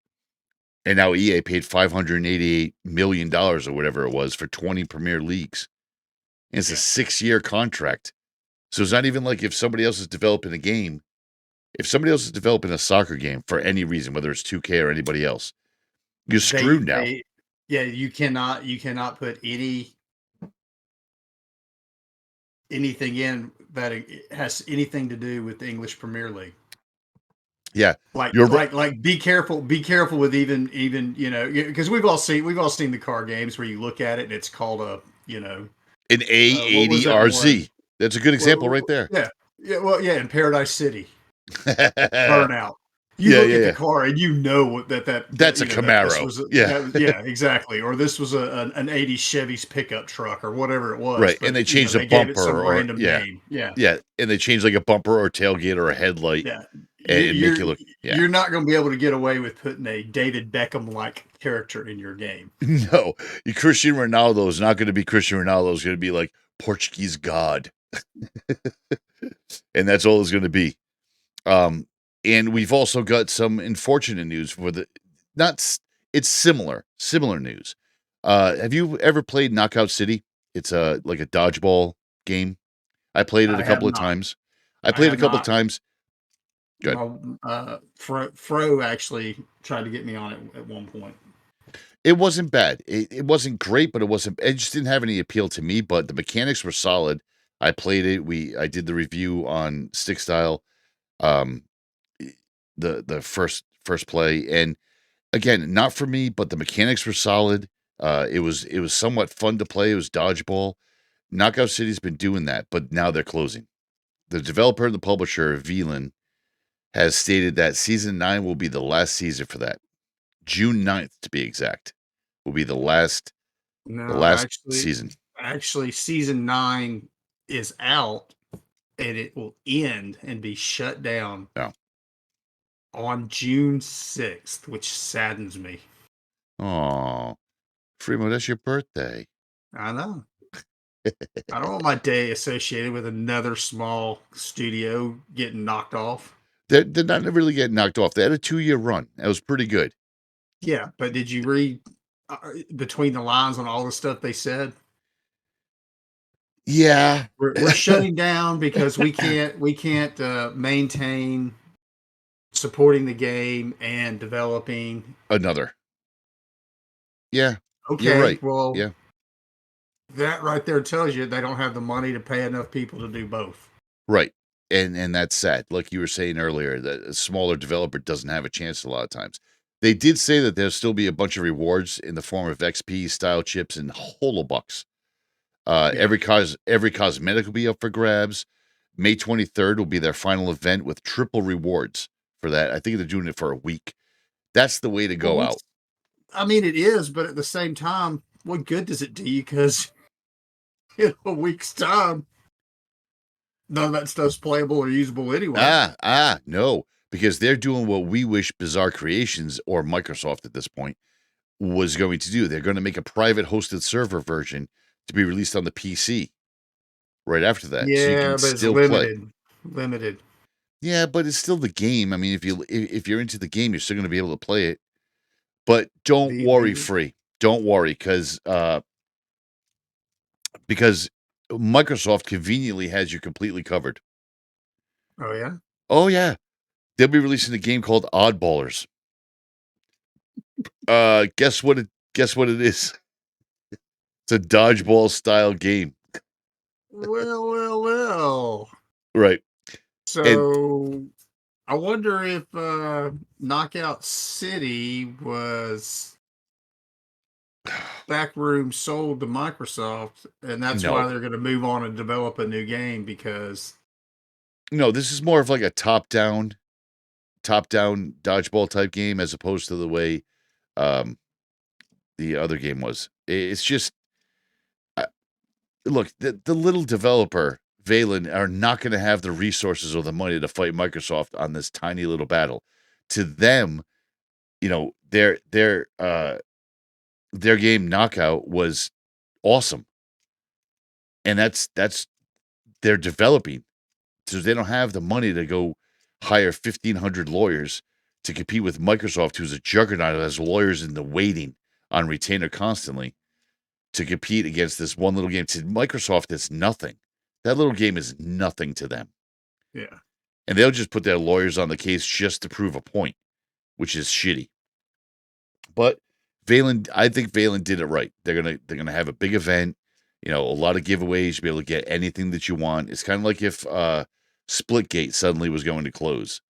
And now EA paid $588 million or whatever it was for 20 Premier Leagues. And it's a 6-year contract. So it's not even like if somebody else is developing a game, if somebody else is developing a soccer game for any reason, whether it's 2K or anybody else, you're screwed now. You cannot put anything in that it has anything to do with the English Premier League. Yeah, like be careful with even because we've all seen the car games where you look at it and it's called an A80RZ. That's a good example right there. Yeah, in Paradise City, Burnout. You look at the car and you know that's a Camaro. Exactly. Or this was an 80s Chevy's pickup truck or whatever it was. Right, and they changed a bumper or random name. Yeah, and they changed like a bumper or tailgate or a headlight. Yeah. And make you look. Yeah. You're not going to be able to get away with putting a David Beckham-like character in your game. No, Cristiano Ronaldo is not going to be Cristiano Ronaldo. It's going to be like Portuguese God, and that's all it's going to be. And we've also got some unfortunate news for it's similar news. Have you ever played Knockout City? It's like a dodgeball game. I played it a couple of times. I played it a couple of times. Good. Fro actually tried to get me on it at one point. It wasn't bad. It wasn't great, but it just didn't have any appeal to me, but the mechanics were solid. I played it. I did the review on Stick Style. The first play, and again, not for me, but the mechanics were solid. It was somewhat fun to play. It was dodgeball. Knockout City's been doing that, but now they're closing. The developer and the publisher, Elon, has stated that season 9 will be the last season for that. June 9th, to be exact, will be the last season. Actually, season 9 is out, and it will end and be shut down on June 6th, which saddens me. Oh, Fremo, that's your birthday. I know. I don't want my day associated with another small studio getting knocked off. They're not really getting knocked off. They had a 2-year run. That was pretty good. Yeah, but did you read between the lines on all the stuff they said? Yeah, we're shutting down because we can't maintain supporting the game and developing another. Yeah. Okay. You're right. Well, yeah. That right there tells you they don't have the money to pay enough people to do both. Right. And that's sad. Like you were saying earlier, that a smaller developer doesn't have a chance a lot of times. They did say that there'll still be a bunch of rewards in the form of XP style chips and holobucks. Every cosmetic will be up for grabs. May 23rd will be their final event with triple rewards for that. I think they're doing it for a week. That's the way to go out. I mean, it is, but at the same time, what good does it do you? Because in a week's time, none of that stuff's playable or usable anyway. No, because they're doing what we wish Bizarre Creations or Microsoft at this point was going to do. They're going to make a private hosted server version to be released on the PC right after that. Yeah, so you can but still it's limited. Yeah, but it's still the game. I mean, if you're into the game, you're still going to be able to play it. But don't worry, Free. Don't worry, because Microsoft conveniently has you completely covered. Oh yeah. Oh yeah. They'll be releasing a game called Oddballers. Guess what it is? It's a dodgeball style game. Well. Right. So I wonder if Knockout City was Backroom sold to Microsoft, and that's No. why they're going to move on and develop a new game because No, this is more of like a top-down dodgeball type game as opposed to the way the other game was. It's just look, the little developer Valen are not going to have the resources or the money to fight Microsoft on this tiny little battle. To them, you know, their game Knockout was awesome, and that's they're developing, so they don't have the money to go hire 1,500 lawyers to compete with Microsoft, who's a juggernaut that has lawyers in the waiting on retainer constantly to compete against this one little game. To Microsoft, it's nothing. That little game is nothing to them. yeah. And they'll just put their lawyers on the case just to prove a point, which is shitty. But I think Valen did it right. They're gonna have a big event, a lot of giveaways. You'll be able to get anything that you want. It's kind of like if Splitgate suddenly was going to close,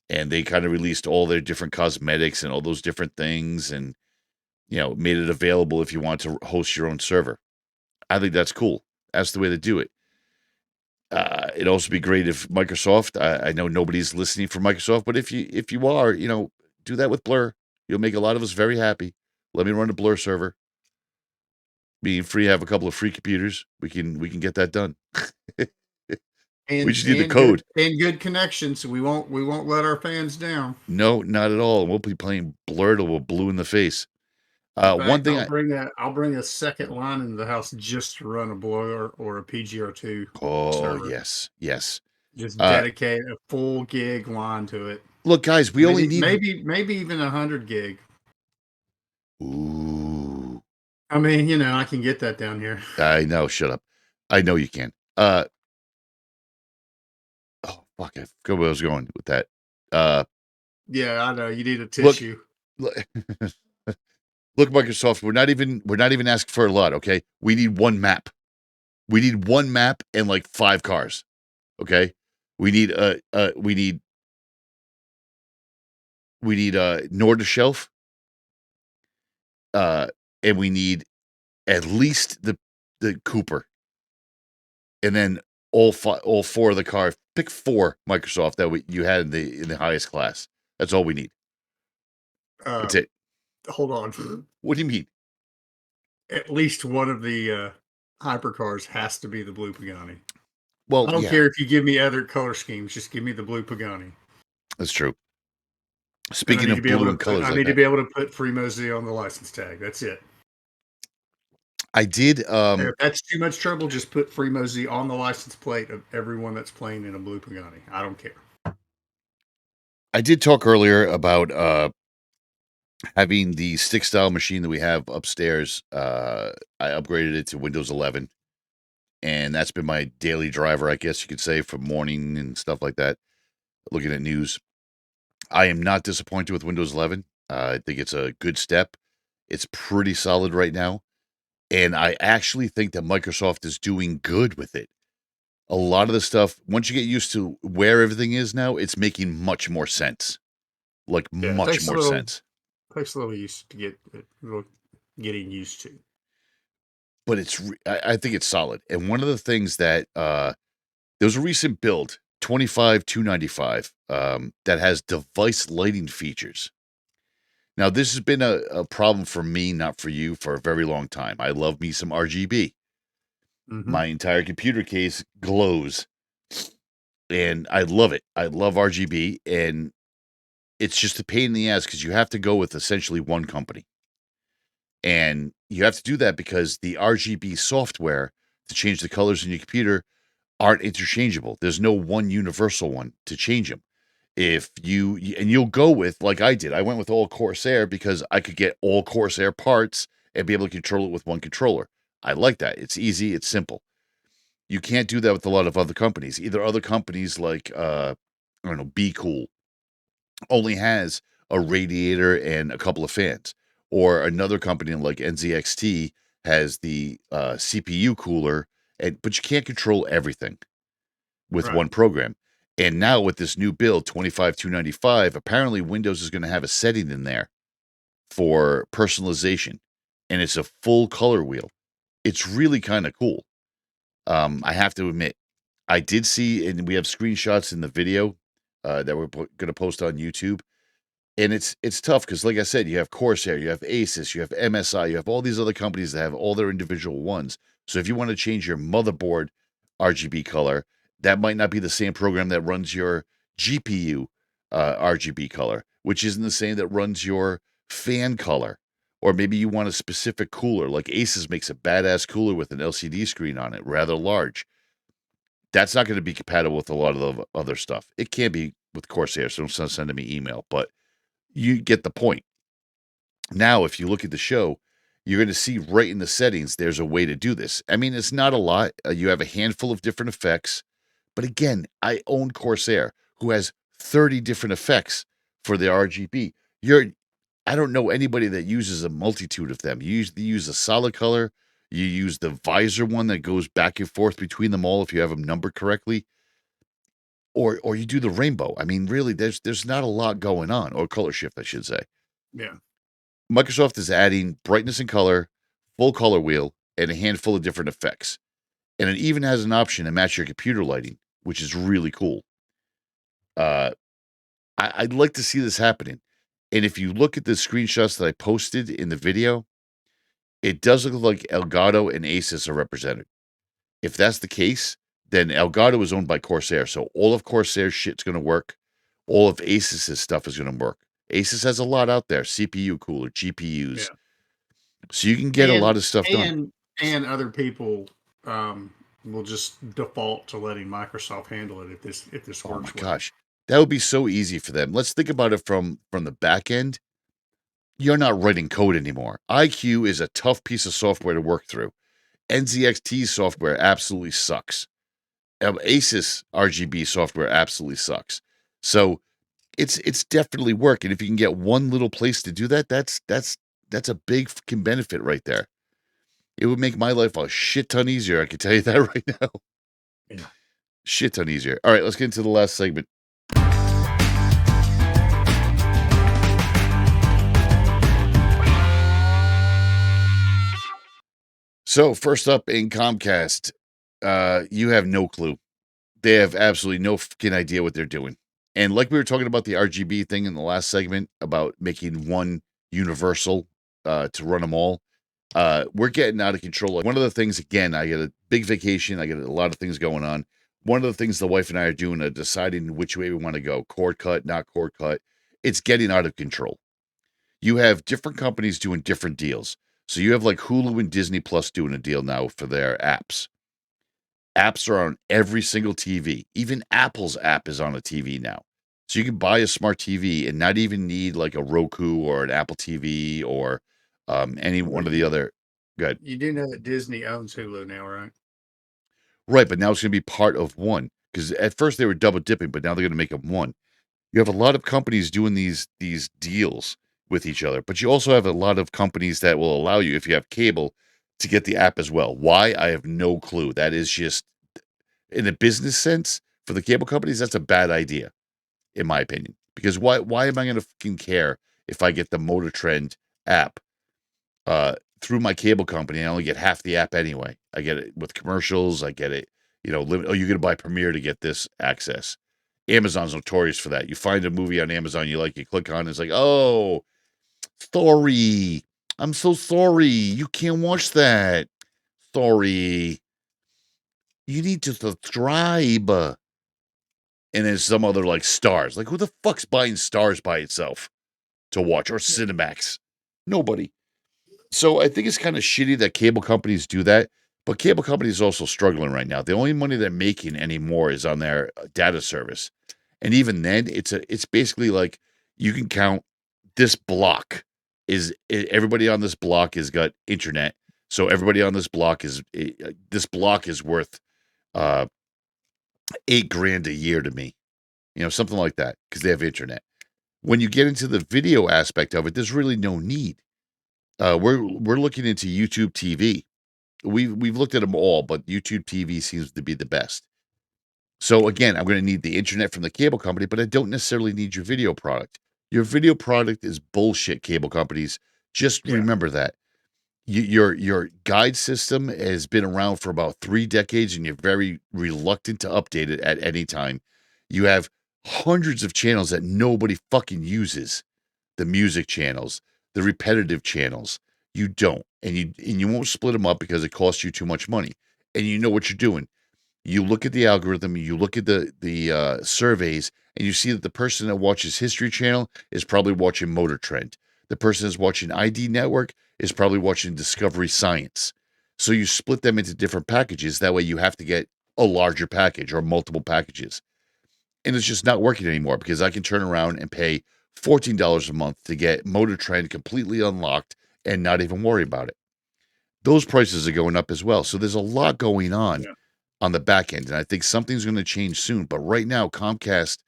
and they kind of released all their different cosmetics and all those different things, and made it available if you want to host your own server. I think that's cool. That's the way to do it. It'd also be great if Microsoft, I know nobody's listening for Microsoft, but if you are, do that with Blur. You'll make a lot of us very happy. Let me run a Blur server. Being free, have a couple of free computers. We can get that done. And, we just need the code and good connections. So we won't let our fans down. No, not at all. We'll be playing Blur till we're blue in the face. In fact, one thing I'll bring a second line into the house just to run a Blur or a PGR2. Oh server. yes. Just dedicate a full gig line to it. Look, guys, we only need maybe even 100 gig. Ooh. I mean, I can get that down here. I know. Shut up. I know you can. Oh fuck! I forgot where I was going with that. Yeah, I know. You need a tissue. Look, Microsoft, we're not even asking for a lot, okay? We need one map. We need one map and like 5 cars. Okay? We need Nordenshelf. And we need at least the Cooper. And then all 4 of the cars. Pick 4, Microsoft, that you had in the highest class. That's all we need. That's it. Hold on. What do you mean? At least one of the hypercars has to be the blue Pagani. Well, I don't care if you give me other color schemes. Just give me the blue Pagani. That's true. Speaking of blue and colors, I need to be able to put Free Z on the license tag. That's it. I did. If that's too much trouble, just put Free Z on the license plate of everyone that's playing in a blue Pagani. I don't care. I did talk earlier about having the stick style machine that we have upstairs. I upgraded it to Windows 11, and that's been my daily driver, I guess you could say, for morning and stuff like that. Looking at news, I am not disappointed with Windows 11. I think it's a good step. It's pretty solid right now, and I actually think that Microsoft is doing good with it. A lot of the stuff, once you get used to where everything is now, it's making much more sense. Much more sense. Takes a little used to getting used to. But I think it's solid. And one of the things that there was a recent build, 25295, that has device lighting features. Now, this has been a problem for me, not for you, for a very long time. I love me some RGB. Mm-hmm. My entire computer case glows. And I love it. I love RGB. And it's just a pain in the ass because you have to go with essentially one company. And you have to do that because the RGB software to change the colors in your computer aren't interchangeable. There's no one universal one to change them. You'll go with, like I did, I went with all Corsair because I could get all Corsair parts and be able to control it with one controller. I like that. It's easy. It's simple. You can't do that with a lot of other companies. Either other companies like, Be Cool only has a radiator and a couple of fans, or another company like NZXT has the CPU cooler, but you can't control everything with one program. And now with this new build, 25295, apparently Windows is going to have a setting in there for personalization. and it's a full color wheel. It's really kind of cool. I have to admit, I did see, and we have screenshots in the video that we're going to post on YouTube. And it's tough because, like I said, you have Corsair, you have Asus, you have MSI, you have all these other companies that have all their individual ones. So if you want to change your motherboard RGB color, that might not be the same program that runs your GPU RGB color, which isn't the same that runs your fan color. Or maybe you want a specific cooler, like Asus makes a badass cooler with an LCD screen on it, rather large. That's not going to be compatible with a lot of the other stuff. It can be with Corsair, so don't send me email, but you get the point. Now, if you look at the show, you're going to see right in the settings, there's a way to do this. I mean, it's not a lot. You have a handful of different effects. But again, I own Corsair, who has 30 different effects for the RGB. I don't know anybody that uses a multitude of them. You use a solid color. You use the visor one that goes back and forth between them all if you have them numbered correctly. Or you do the rainbow. I mean, really, there's not a lot going on. Or color shift, I should say. Yeah. Microsoft is adding brightness and color, full color wheel, and a handful of different effects. And it even has an option to match your computer lighting, which is really cool. I'd like to see this happening. And if you look at the screenshots that I posted in the video, it does look like Elgato and Asus are represented. If that's the case, then Elgato is owned by Corsair. So all of Corsair's shit's going to work. All of Asus's stuff is going to work. Asus has a lot out there, CPU cooler, GPUs. Yeah. So you can get a lot of stuff done. And other people will just default to letting Microsoft handle it if this works. Oh my gosh. That would be so easy for them. Let's think about it from the back end. You're not writing code anymore. IQ is a tough piece of software to work through. NZXT software absolutely sucks. Asus RGB software absolutely sucks. So it's definitely work. And if you can get one little place to do that, that's a big fucking benefit right there. It would make my life a shit ton easier. I can tell you that right now. Yeah. Shit ton easier. All right, let's get into the last segment. So first up in Comcast, you have no clue. They have absolutely no fucking idea what they're doing. And like we were talking about the RGB thing in the last segment about making one universal to run them all, we're getting out of control. Like one of the things, again, I get a big vacation. I get a lot of things going on. One of the things the wife and I are doing are deciding which way we want to go. Cord cut, not cord cut. It's getting out of control. You have different companies doing different deals. So you have like Hulu and Disney Plus doing a deal now for their apps. Apps are on every single TV. Even Apple's app is on a TV now. So you can buy a smart TV and not even need like a Roku or an Apple TV or any one of the other. Good. You do know that Disney owns Hulu now, right? Right, but now it's going to be part of one. Because at first they were double dipping, but now they're going to make them one. You have a lot of companies doing these deals with each other, but you also have a lot of companies that will allow you, if you have cable, to get the app as well. Why? I have no clue. That is just, in a business sense, for the cable companies, that's a bad idea, in my opinion. Because why am I going to fucking care if I get the Motor Trend app through my cable company? I only get half the app anyway. I get it with commercials. I get it, you're going to buy Premiere to get this access. Amazon's notorious for that. You find a movie on Amazon you like, you click on it, it's like, oh, sorry. I'm so sorry. You can't watch that. Sorry. You need to subscribe. And then some other like Stars. Like, who the fuck's buying Stars by itself to watch? Or Cinemax? Nobody. So I think it's kind of shitty that cable companies do that. But cable companies are also struggling right now. The only money they're making anymore is on their data service. And even then, it's basically like you can count this block. Everybody on this block has got internet. So everybody on this block is worth $8,000 a year to me. Something like that, because they have internet. When you get into the video aspect of it, there's really no need. We're looking into YouTube TV. We've looked at them all, but YouTube TV seems to be the best. So again, I'm going to need the internet from the cable company, but I don't necessarily need your video product. Your video product is bullshit, cable companies. Just remember that. your guide system has been around for about 3 decades, and you're very reluctant to update it at any time. You have hundreds of channels that nobody fucking uses. The music channels, the repetitive channels. You don't, and you won't split them up because it costs you too much money. And you know what you're doing. You look at the algorithm, you look at the surveys, and you see that the person that watches History Channel is probably watching Motor Trend. The person that's watching ID Network is probably watching Discovery Science. So you split them into different packages. That way you have to get a larger package or multiple packages. And it's just not working anymore because I can turn around and pay $14 a month to get Motor Trend completely unlocked and not even worry about it. Those prices are going up as well. So there's a lot going on the back end. And I think something's going to change soon. But right now, Comcast,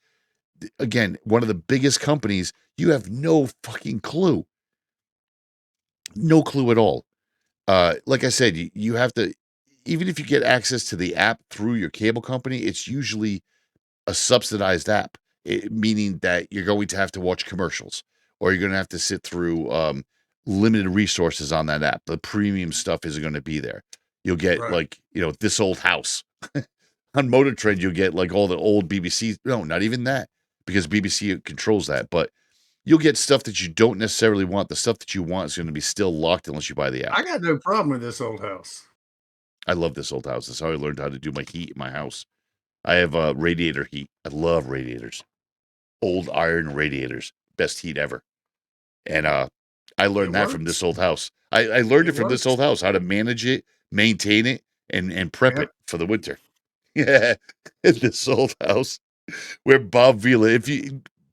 again, one of the biggest companies, you have no fucking clue. No clue at all. Like I said, you have to, even if you get access to the app through your cable company, it's usually a subsidized app, meaning that you're going to have to watch commercials or you're going to have to sit through limited resources on that app. The premium stuff isn't going to be there. You'll get like, This Old House. On Motor Trend, you'll get like all the old BBC. No, not even that, because BBC controls that. But you'll get stuff that you don't necessarily want. The stuff that you want is going to be still locked unless you buy the app. I got no problem with This Old House. I love This Old House. That's how I learned how to do my heat in my house. I have radiator heat. I love radiators. Old iron radiators. Best heat ever. And I learned that from This Old House. I learned it from This Old House, how to manage it, maintain it, and prep it for the winter. Yeah. This Old House. Where Bob Vila,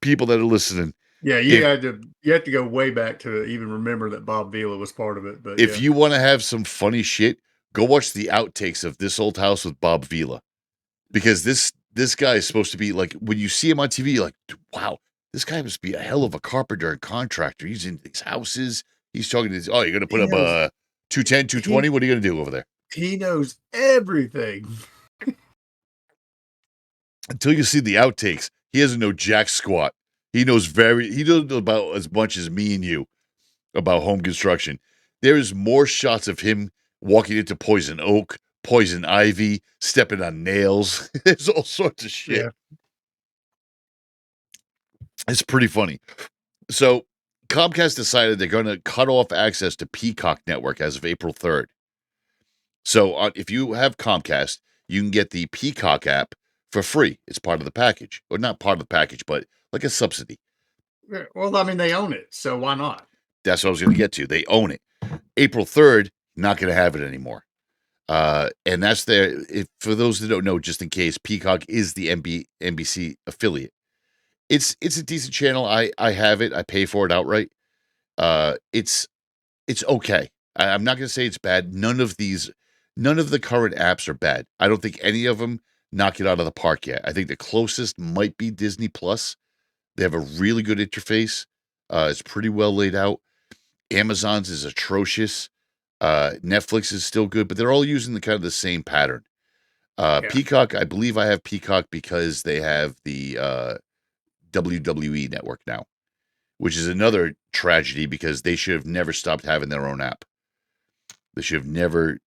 people that are listening. Yeah, you have to go way back to even remember that Bob Vila was part of it. But if you want to have some funny shit, go watch the outtakes of This Old House with Bob Vila. Because this guy is supposed to be like, when you see him on TV, you're like, wow, this guy must be a hell of a carpenter and contractor. He's in these houses. He's talking to you're going to put up a 210, 220? What are you going to do over there? He knows everything. Until you see the outtakes, he doesn't know jack squat. He doesn't know about as much as me and you about home construction. There's more shots of him walking into poison oak, poison ivy, stepping on nails. There's all sorts of shit. Yeah. It's pretty funny. So Comcast decided they're going to cut off access to Peacock Network as of April 3rd. So if you have Comcast, you can get the Peacock app for free. It's part of the package. Or not part of the package, but like a subsidy. Well, I mean, they own it, so why not? That's what I was going to get to. They own it. April 3rd, not going to have it anymore. And that's for those that don't know, just in case, Peacock is the NBC affiliate. It's a decent channel. I have it. I pay for it outright. It's okay. I'm not going to say it's bad. None of the current apps are bad. I don't think any of them knock it out of the park yet. I think the closest might be Disney Plus. They have a really good interface. It's pretty well laid out. Amazon's is atrocious. Netflix is still good, but they're all using the same pattern. Peacock, I believe I have Peacock because they have the WWE network now, which is another tragedy because they should have never stopped having their own app. They should have never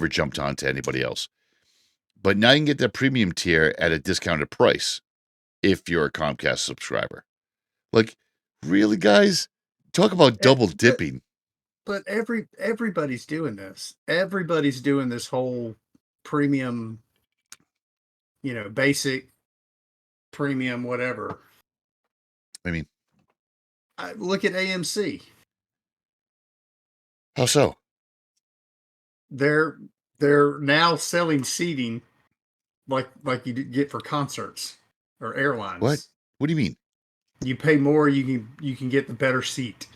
jumped on to anybody else. But now you can get that premium tier at a discounted price if you're a Comcast subscriber. Like, really, guys? Talk about double dipping. But everybody's doing this. Everybody's doing this whole premium, basic, premium, whatever. I mean, look at AMC. How so? They're now selling seating like you get for concerts or airlines. What do you mean? You pay more, you can get the better seat.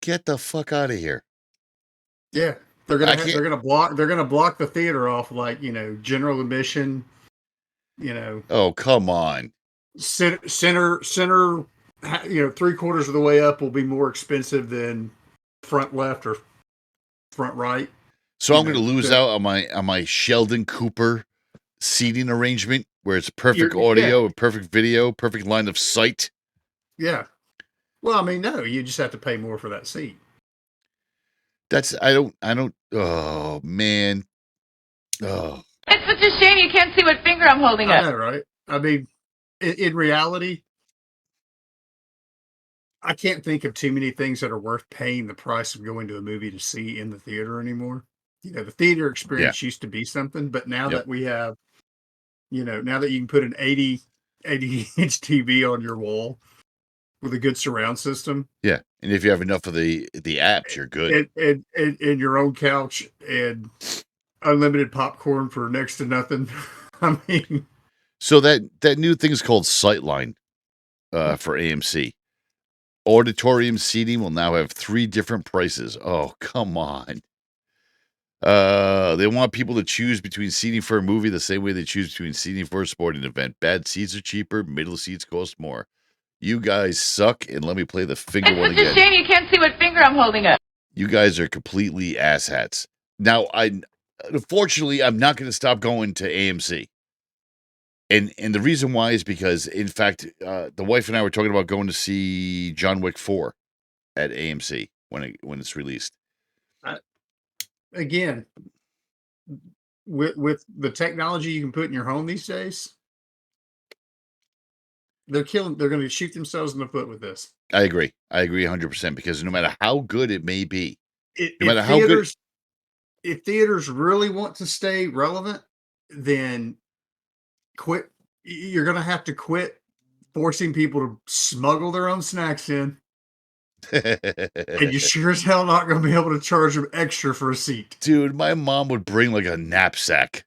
Get the fuck out of here. Yeah. They're gonna block the theater off like, general admission, Oh, come on. Center, 3/4 of the way up will be more expensive than front left or front right. So I'm going to lose out on my Sheldon Cooper seating arrangement where it's perfect audio, perfect video, perfect line of sight. Yeah. Well, I mean, no, you just have to pay more for that seat. I don't. Oh man. Oh. It's such a shame you can't see what finger I'm holding I up. know, right? I mean, in reality, I can't think of too many things that are worth paying the price of going to a movie to see in the theater anymore. The theater experience used to be something, but now Yep. that we have, now that you can put an 80-inch TV on your wall with a good surround system. Yeah, and if you have enough of the apps, you're good. And your own couch and unlimited popcorn for next to nothing. I mean, so that new thing is called Sightline for AMC. Auditorium seating will now have 3 different prices. Oh, come on. They want people to choose between seating for a movie the same way they choose between seating for a sporting event. Bad seats are cheaper, middle seats cost more. You guys suck, and let me play the finger one again. It's such a shame you can't see what finger I'm holding up. You guys are completely asshats. Now, unfortunately, I'm not going to stop going to AMC. And the reason why is because, in fact, the wife and I were talking about going to see John Wick 4 at AMC when it's released. Again, with the technology you can put in your home these days, they're going to shoot themselves in the foot with this. I agree 100% because no matter how good it may be, if theaters really want to stay relevant, then quit. You're going to have to quit forcing people to smuggle their own snacks in. And you sure as hell not going to be able to charge them extra for a seat. Dude, my mom would bring like a knapsack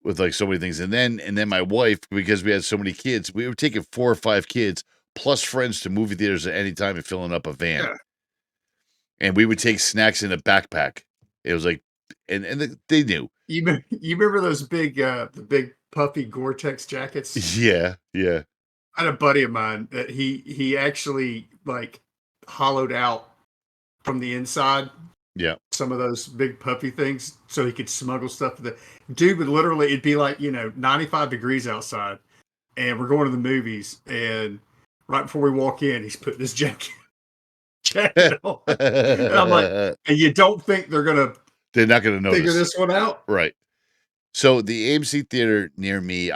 with like so many things. And then my wife, because we had so many kids, we were taking 4 or 5 kids plus friends to movie theaters at any time and filling up a van. Yeah. And we would take snacks in a backpack. It was like, and they knew. You remember those the big puffy Gore-Tex jackets? Yeah. I had a buddy of mine that he actually like hollowed out from the inside. Yeah. Some of those big puffy things so he could smuggle stuff. Dude would literally, it'd be like, 95 degrees outside and we're going to the movies. And right before we walk in, he's putting his jacket on. And I'm like, and you don't think they're not going to notice. Figure this one out? Right. So the AMC theater near me,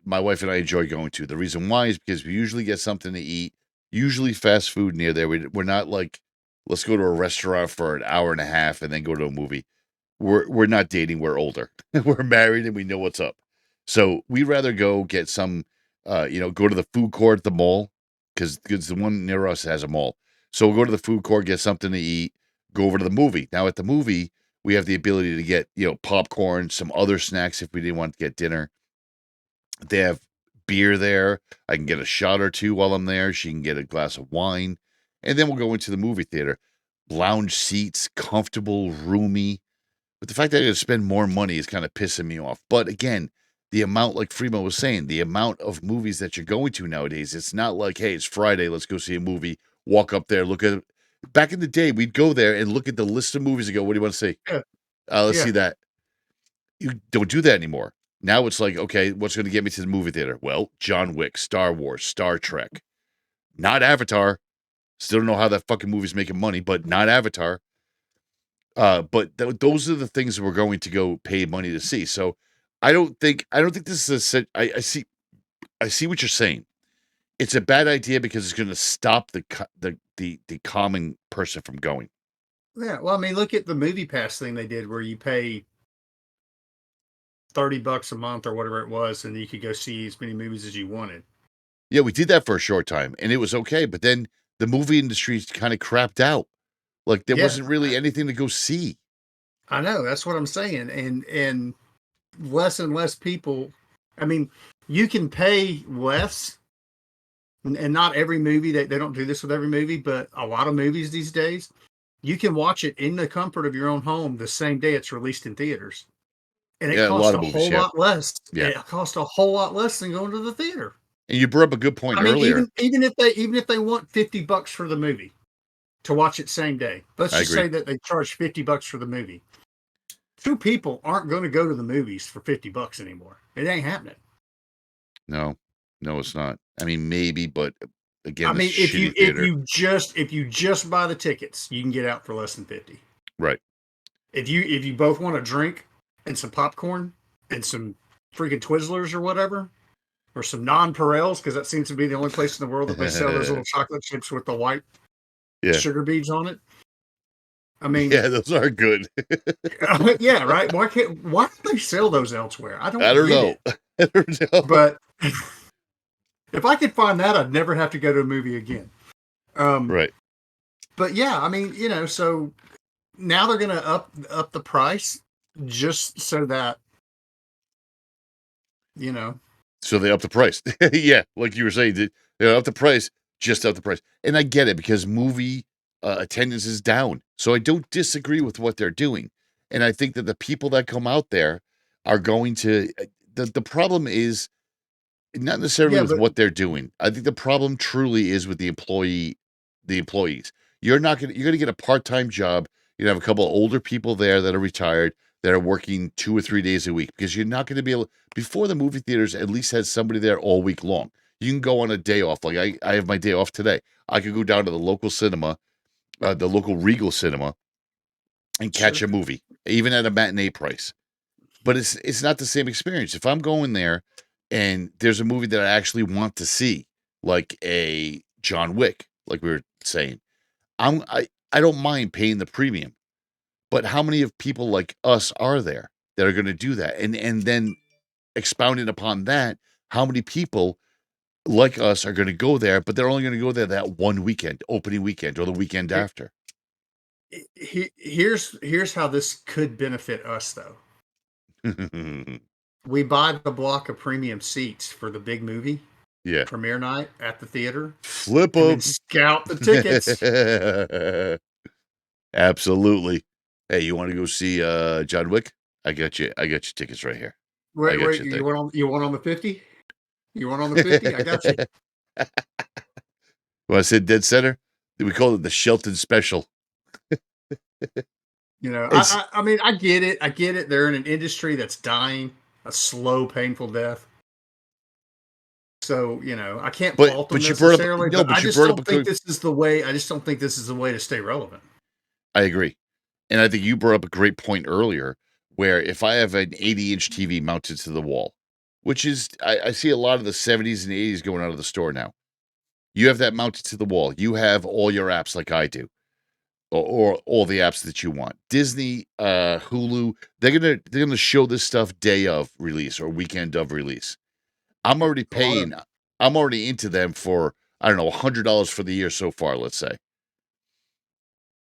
my wife and I enjoy going to. The reason why is because we usually get something to eat, usually fast food near there. We're not like, let's go to a restaurant for an hour and a half and then go to a movie. We're not dating. We're older. We're married and we know what's up. So we'd rather go get some, go to the food court at the mall because the one near us has a mall. So we'll go to the food court, get something to eat, go over to the movie. Now at the movie, we have the ability to get, popcorn, some other snacks if we didn't want to get dinner. They have beer there. I can get a shot or two while I'm there. She can get a glass of wine. And then we'll go into the movie theater. Lounge seats, comfortable, roomy. But the fact that I got to spend more money is kind of pissing me off. But again, the amount, like Freemo was saying, the amount of movies that you're going to nowadays, it's not like, hey, it's Friday, let's go see a movie, walk up there, look at it. Back in the day, we'd go there and look at the list of movies and go, what do you want to see? Yeah. Let's see that. You don't do that anymore. Now it's like, okay, what's going to get me to the movie theater? Well, John Wick, Star Wars, Star Trek. Not Avatar. Still don't know how that fucking movie's making money, but not Avatar. But those are the things that we're going to go pay money to see. So I don't think this is I see what you're saying. It's a bad idea because it's going to stop the common person from going. Yeah, well, I mean, look at the movie pass thing they did where you pay $30 a month or whatever it was, and you could go see as many movies as you wanted. Yeah, we did that for a short time, and it was okay. But then the movie industry kind of crapped out. Like there wasn't really anything to go see. I know, that's what I'm saying, and less and less people. I mean, you can pay less, and not every movie. They don't do this with every movie, but a lot of movies these days, you can watch it in the comfort of your own home the same day it's released in theaters. And it costs a whole lot less. Yeah. It costs a whole lot less than going to the theater. And you brought up a good point earlier. Even if they want $50 for the movie to watch it same day, let's just say that they charge $50 for the movie. 2 people aren't going to go to the movies for $50 anymore. It ain't happening. No, it's not. I mean, maybe, but again, I mean, if you just buy the tickets, you can get out for less than $50. Right. If you both want a drink and some popcorn and some freaking Twizzlers or whatever, or some nonpareils, because that seems to be the only place in the world that they sell those little chocolate chips with the white sugar beads on it. I mean, yeah, those are good. yeah, right. Why don't they sell those elsewhere? I don't know. I don't know. But if I could find that, I'd never have to go to a movie again. Right. But yeah, I mean, so now they're gonna up the price just so that So they up the price. Yeah, like you were saying, they up the price, just up the price. And I get it because movie attendance is down. So I don't disagree with what they're doing. And I think that the people that come out there are going to the problem is not necessarily with what they're doing. I think the problem truly is with the employees. You're going to get a part-time job. You're going to have a couple of older people there that are retired that are working 2 or 3 days a week because you're not going to be able before the movie theaters at least has somebody there all week long. You can go on a day off. Like I have my day off today. I could go down to the local cinema, the local Regal cinema and catch a movie, even at a matinee price. But it's not the same experience. If I'm going there and there's a movie that I actually want to see, like a John Wick, like we were saying, I don't mind paying the premium. But how many of people like us are there that are going to do that? And then expounding upon that, how many people like us are going to go there, but they're only going to go there that one weekend, opening weekend, or the weekend after? Here's how this could benefit us, though. We buy the block of premium seats for the big movie. Yeah. Premiere night at the theater. Flip them. Scout the tickets. Absolutely. Hey, you want to go see John Wick? I got you tickets right here. Wait, you want on the 50? You want on the 50? I got you. When I said dead center, we call it the Shelton Special. I mean, I get it. They're in an industry that's dying a slow, painful death. So, I can't fault them necessarily. I just don't think this is the way. I just don't think this is the way to stay relevant. I agree. And I think you brought up a great point earlier where if I have an 80-inch TV mounted to the wall, which is, I see a lot of the 70s and 80s going out of the store now. You have that mounted to the wall. You have all your apps like I do, or all the apps that you want. Disney, Hulu, they're gonna show this stuff day of release or weekend of release. I'm already paying. I'm already into them for, I don't know, $100 for the year so far, let's say.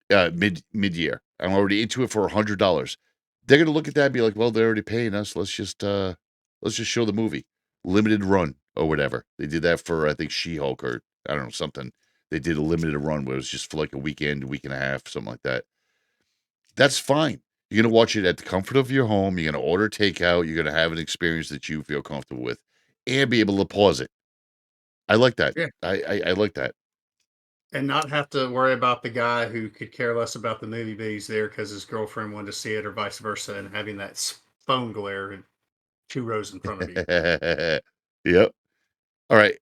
Mid-year. I'm already into it for $100. They're going to look at that and be like, well, they're already paying us. Let's just show the movie. Limited run or whatever. They did that for, I think, She-Hulk or, I don't know, something. They did a limited run where it was just for like a weekend, week and a half, something like that. That's fine. You're going to watch it at the comfort of your home. You're going to order takeout. You're going to have an experience that you feel comfortable with and be able to pause it. I like that. Yeah. I like that. And not have to worry about the guy who could care less about the movie, but he's there because his girlfriend wanted to see it or vice versa, and having that phone glare 2 rows in front of you. Yep. All right.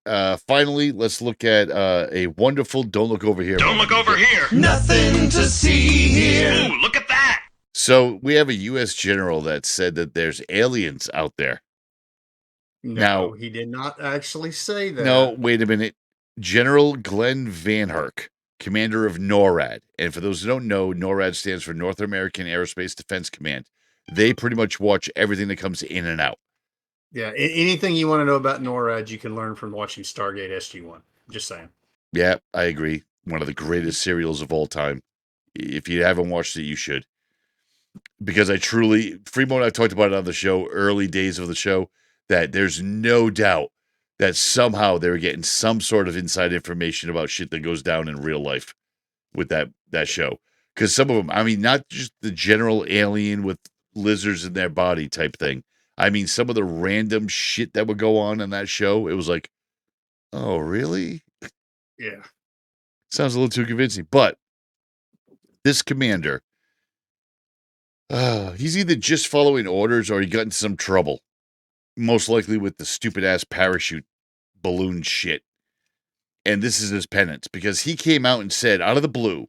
Finally, let's look at a wonderful Don't Look Over Here. Don't look over here. Nothing to see here. Ooh, look at that. So we have a U.S. general that said that there's aliens out there. No, he did not actually say that. No, wait a minute. General Glenn Van Herk, commander of NORAD. And for those who don't know, NORAD stands for North American Aerospace Defense Command. They pretty much watch everything that comes in and out. Yeah, anything you want to know about NORAD, you can learn from watching Stargate SG-1. Just saying. Yeah, I agree. One of the greatest serials of all time. If you haven't watched it, you should. Because Fremont and I talked about it on the show, early days of the show, that there's no doubt that somehow they were getting some sort of inside information about shit that goes down in real life with that show. Because some of them, I mean, not just the general alien with lizards in their body type thing. I mean, some of the random shit that would go on in that show, it was like, oh, really? Yeah. Sounds a little too convincing. But this commander, he's either just following orders or he got into some trouble. Most likely with the stupid ass parachute balloon shit. And this is his penance because he came out and said out of the blue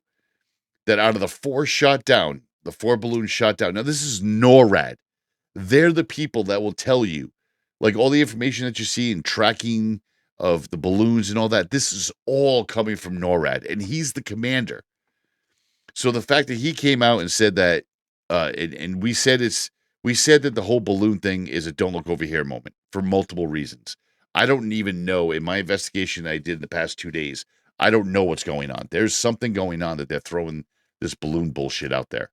that out of the 4 shot down, the 4 balloons shot down. Now, this is NORAD. They're the people that will tell you, like all the information that you see in tracking of the balloons and all that. This is all coming from NORAD, and he's the commander. So the fact that he came out and said that, and we said that the whole balloon thing is a "don't look over here" moment for multiple reasons. I don't even know, in my investigation I did in the past 2 days, I don't know what's going on. There's something going on that they're throwing this balloon bullshit out there.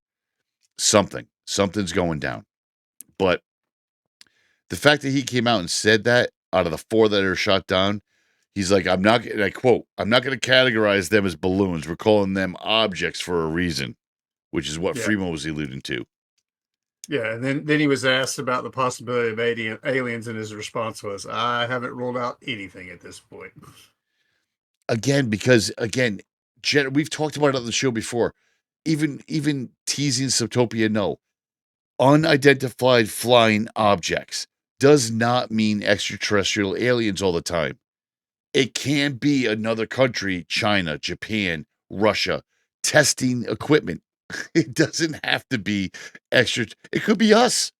Something's going down. But the fact that he came out and said that, out of the 4 that are shot down, he's like, and I quote, "I'm not going to categorize them as balloons. We're calling them objects for a reason," which is what Freemo was alluding to. Yeah, and then he was asked about the possibility of aliens, and his response was, "I haven't ruled out anything at this point." Again, because we've talked about it on the show before. Even teasing Subtopia, no. Unidentified flying objects does not mean extraterrestrial aliens all the time. It can be another country, China, Japan, Russia, testing equipment. It doesn't have to be extra. It could be us.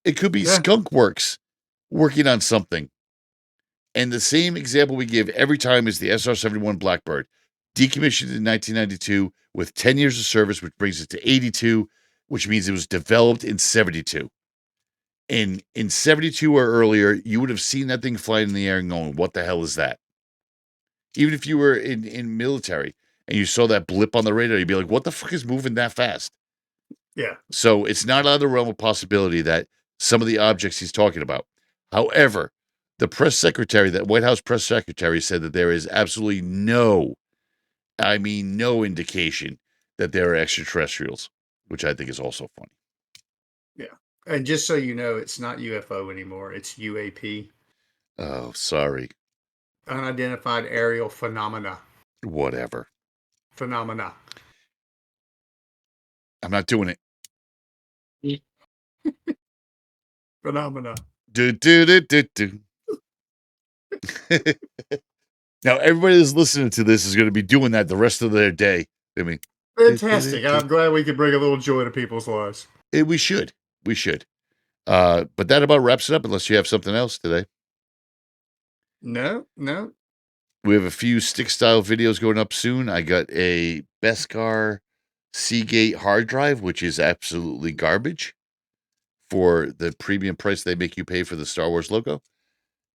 It could be Skunk Works working on something. And the same example we give every time is the SR-71 Blackbird, decommissioned in 1992 with 10 years of service, which brings it to 82, which means it was developed in 72. In 72 or earlier, you would have seen that thing flying in the air and going, "What the hell is that?" Even if you were in military and you saw that blip on the radar, you'd be like, "What the fuck is moving that fast?" Yeah. So it's not out of the realm of possibility that some of the objects he's talking about. However, the press secretary, that White House press secretary, said that there is absolutely no indication that there are extraterrestrials, which I think is also funny. Yeah. And just so you know, it's not UFO anymore. It's UAP. Oh, sorry. Unidentified aerial phenomena. Whatever. Phenomena. I'm not doing it. Phenomena. Do. Now, everybody that's listening to this is going to be doing that the rest of their day. I mean, fantastic. I'm glad we could bring a little joy to people's lives. We should. But that about wraps it up, unless you have something else today. No. We have a few stick style videos going up soon. I got a Beskar Seagate hard drive, which is absolutely garbage for the premium price they make you pay for the Star Wars logo.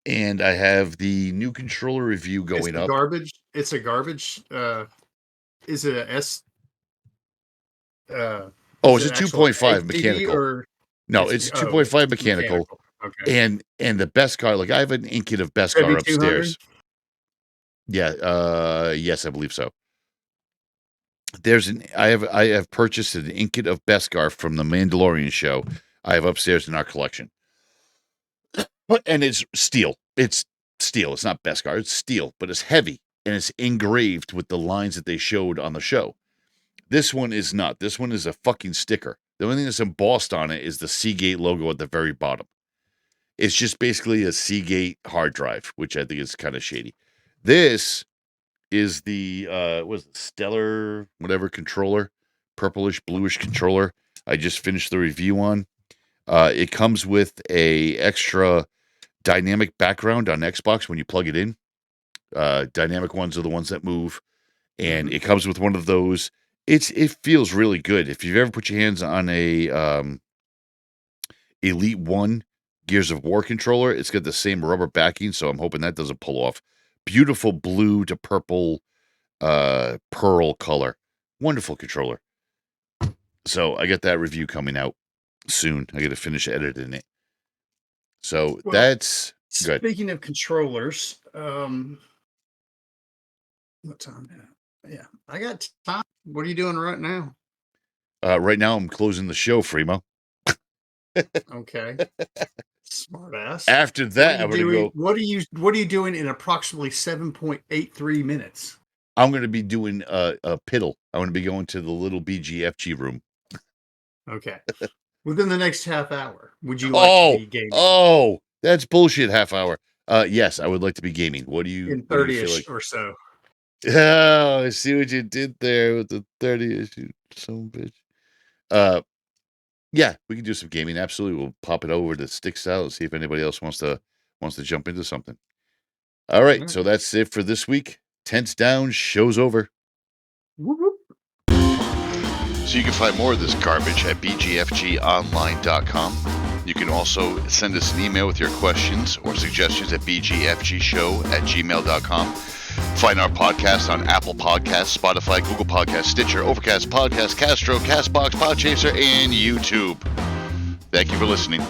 And I have the new controller review going up. Garbage. It's a garbage. Is it a S? It's a 2.5 mechanical. No, it's 2.5 mechanical. Okay. And the Beskar, like I have an Inkit of Beskar upstairs. Yeah. Yes, I believe so. I have purchased an Inkit of Beskar from the Mandalorian show. I have upstairs in our collection. And it's steel. It's steel. It's not Beskar. It's steel, but it's heavy and it's engraved with the lines that they showed on the show. This one is not. This one is a fucking sticker. The only thing that's embossed on it is the Seagate logo at the very bottom. It's just basically a Seagate hard drive, which I think is kind of shady. This is the Stellar whatever controller, purplish bluish controller. I just finished the review on. It comes with a extra dynamic background on Xbox when you plug it in. Dynamic ones are the ones that move, and it comes with one of those. It feels really good. If you've ever put your hands on a Elite 1 Gears of War controller, it's got the same rubber backing, so I'm hoping that doesn't pull off. Beautiful blue to purple pearl color. Wonderful controller. So I got that review coming out soon. I got to finish editing it. So that's good. Speaking of controllers, what time now? Yeah, I got time. What are you doing right now? Right now, I'm closing the show, Freemo. Okay. Smart ass. After that, I'm going to go. What are you doing in approximately 7.83 minutes? I'm going to be doing a piddle. I'm going to be going to the little BGFG room. Okay. Within the next half hour, would you like to be gaming? Oh, that's bullshit. Half hour. Yes, I would like to be gaming. What do you? In 30ish or so. Oh, I see what you did there with the 30ish, you son of a bitch. Yeah, we can do some gaming. Absolutely. We'll pop it over to Stick Style and see if anybody else wants to jump into something. All right, so that's it for this week. Tents down, show's over. So you can find more of this garbage at bgfgonline.com. You can also send us an email with your questions or suggestions at bgfgshow@gmail.com. Find our podcast on Apple Podcasts, Spotify, Google Podcasts, Stitcher, Overcast, Podcast, Castro, Castbox, Podchaser, and YouTube. Thank you for listening.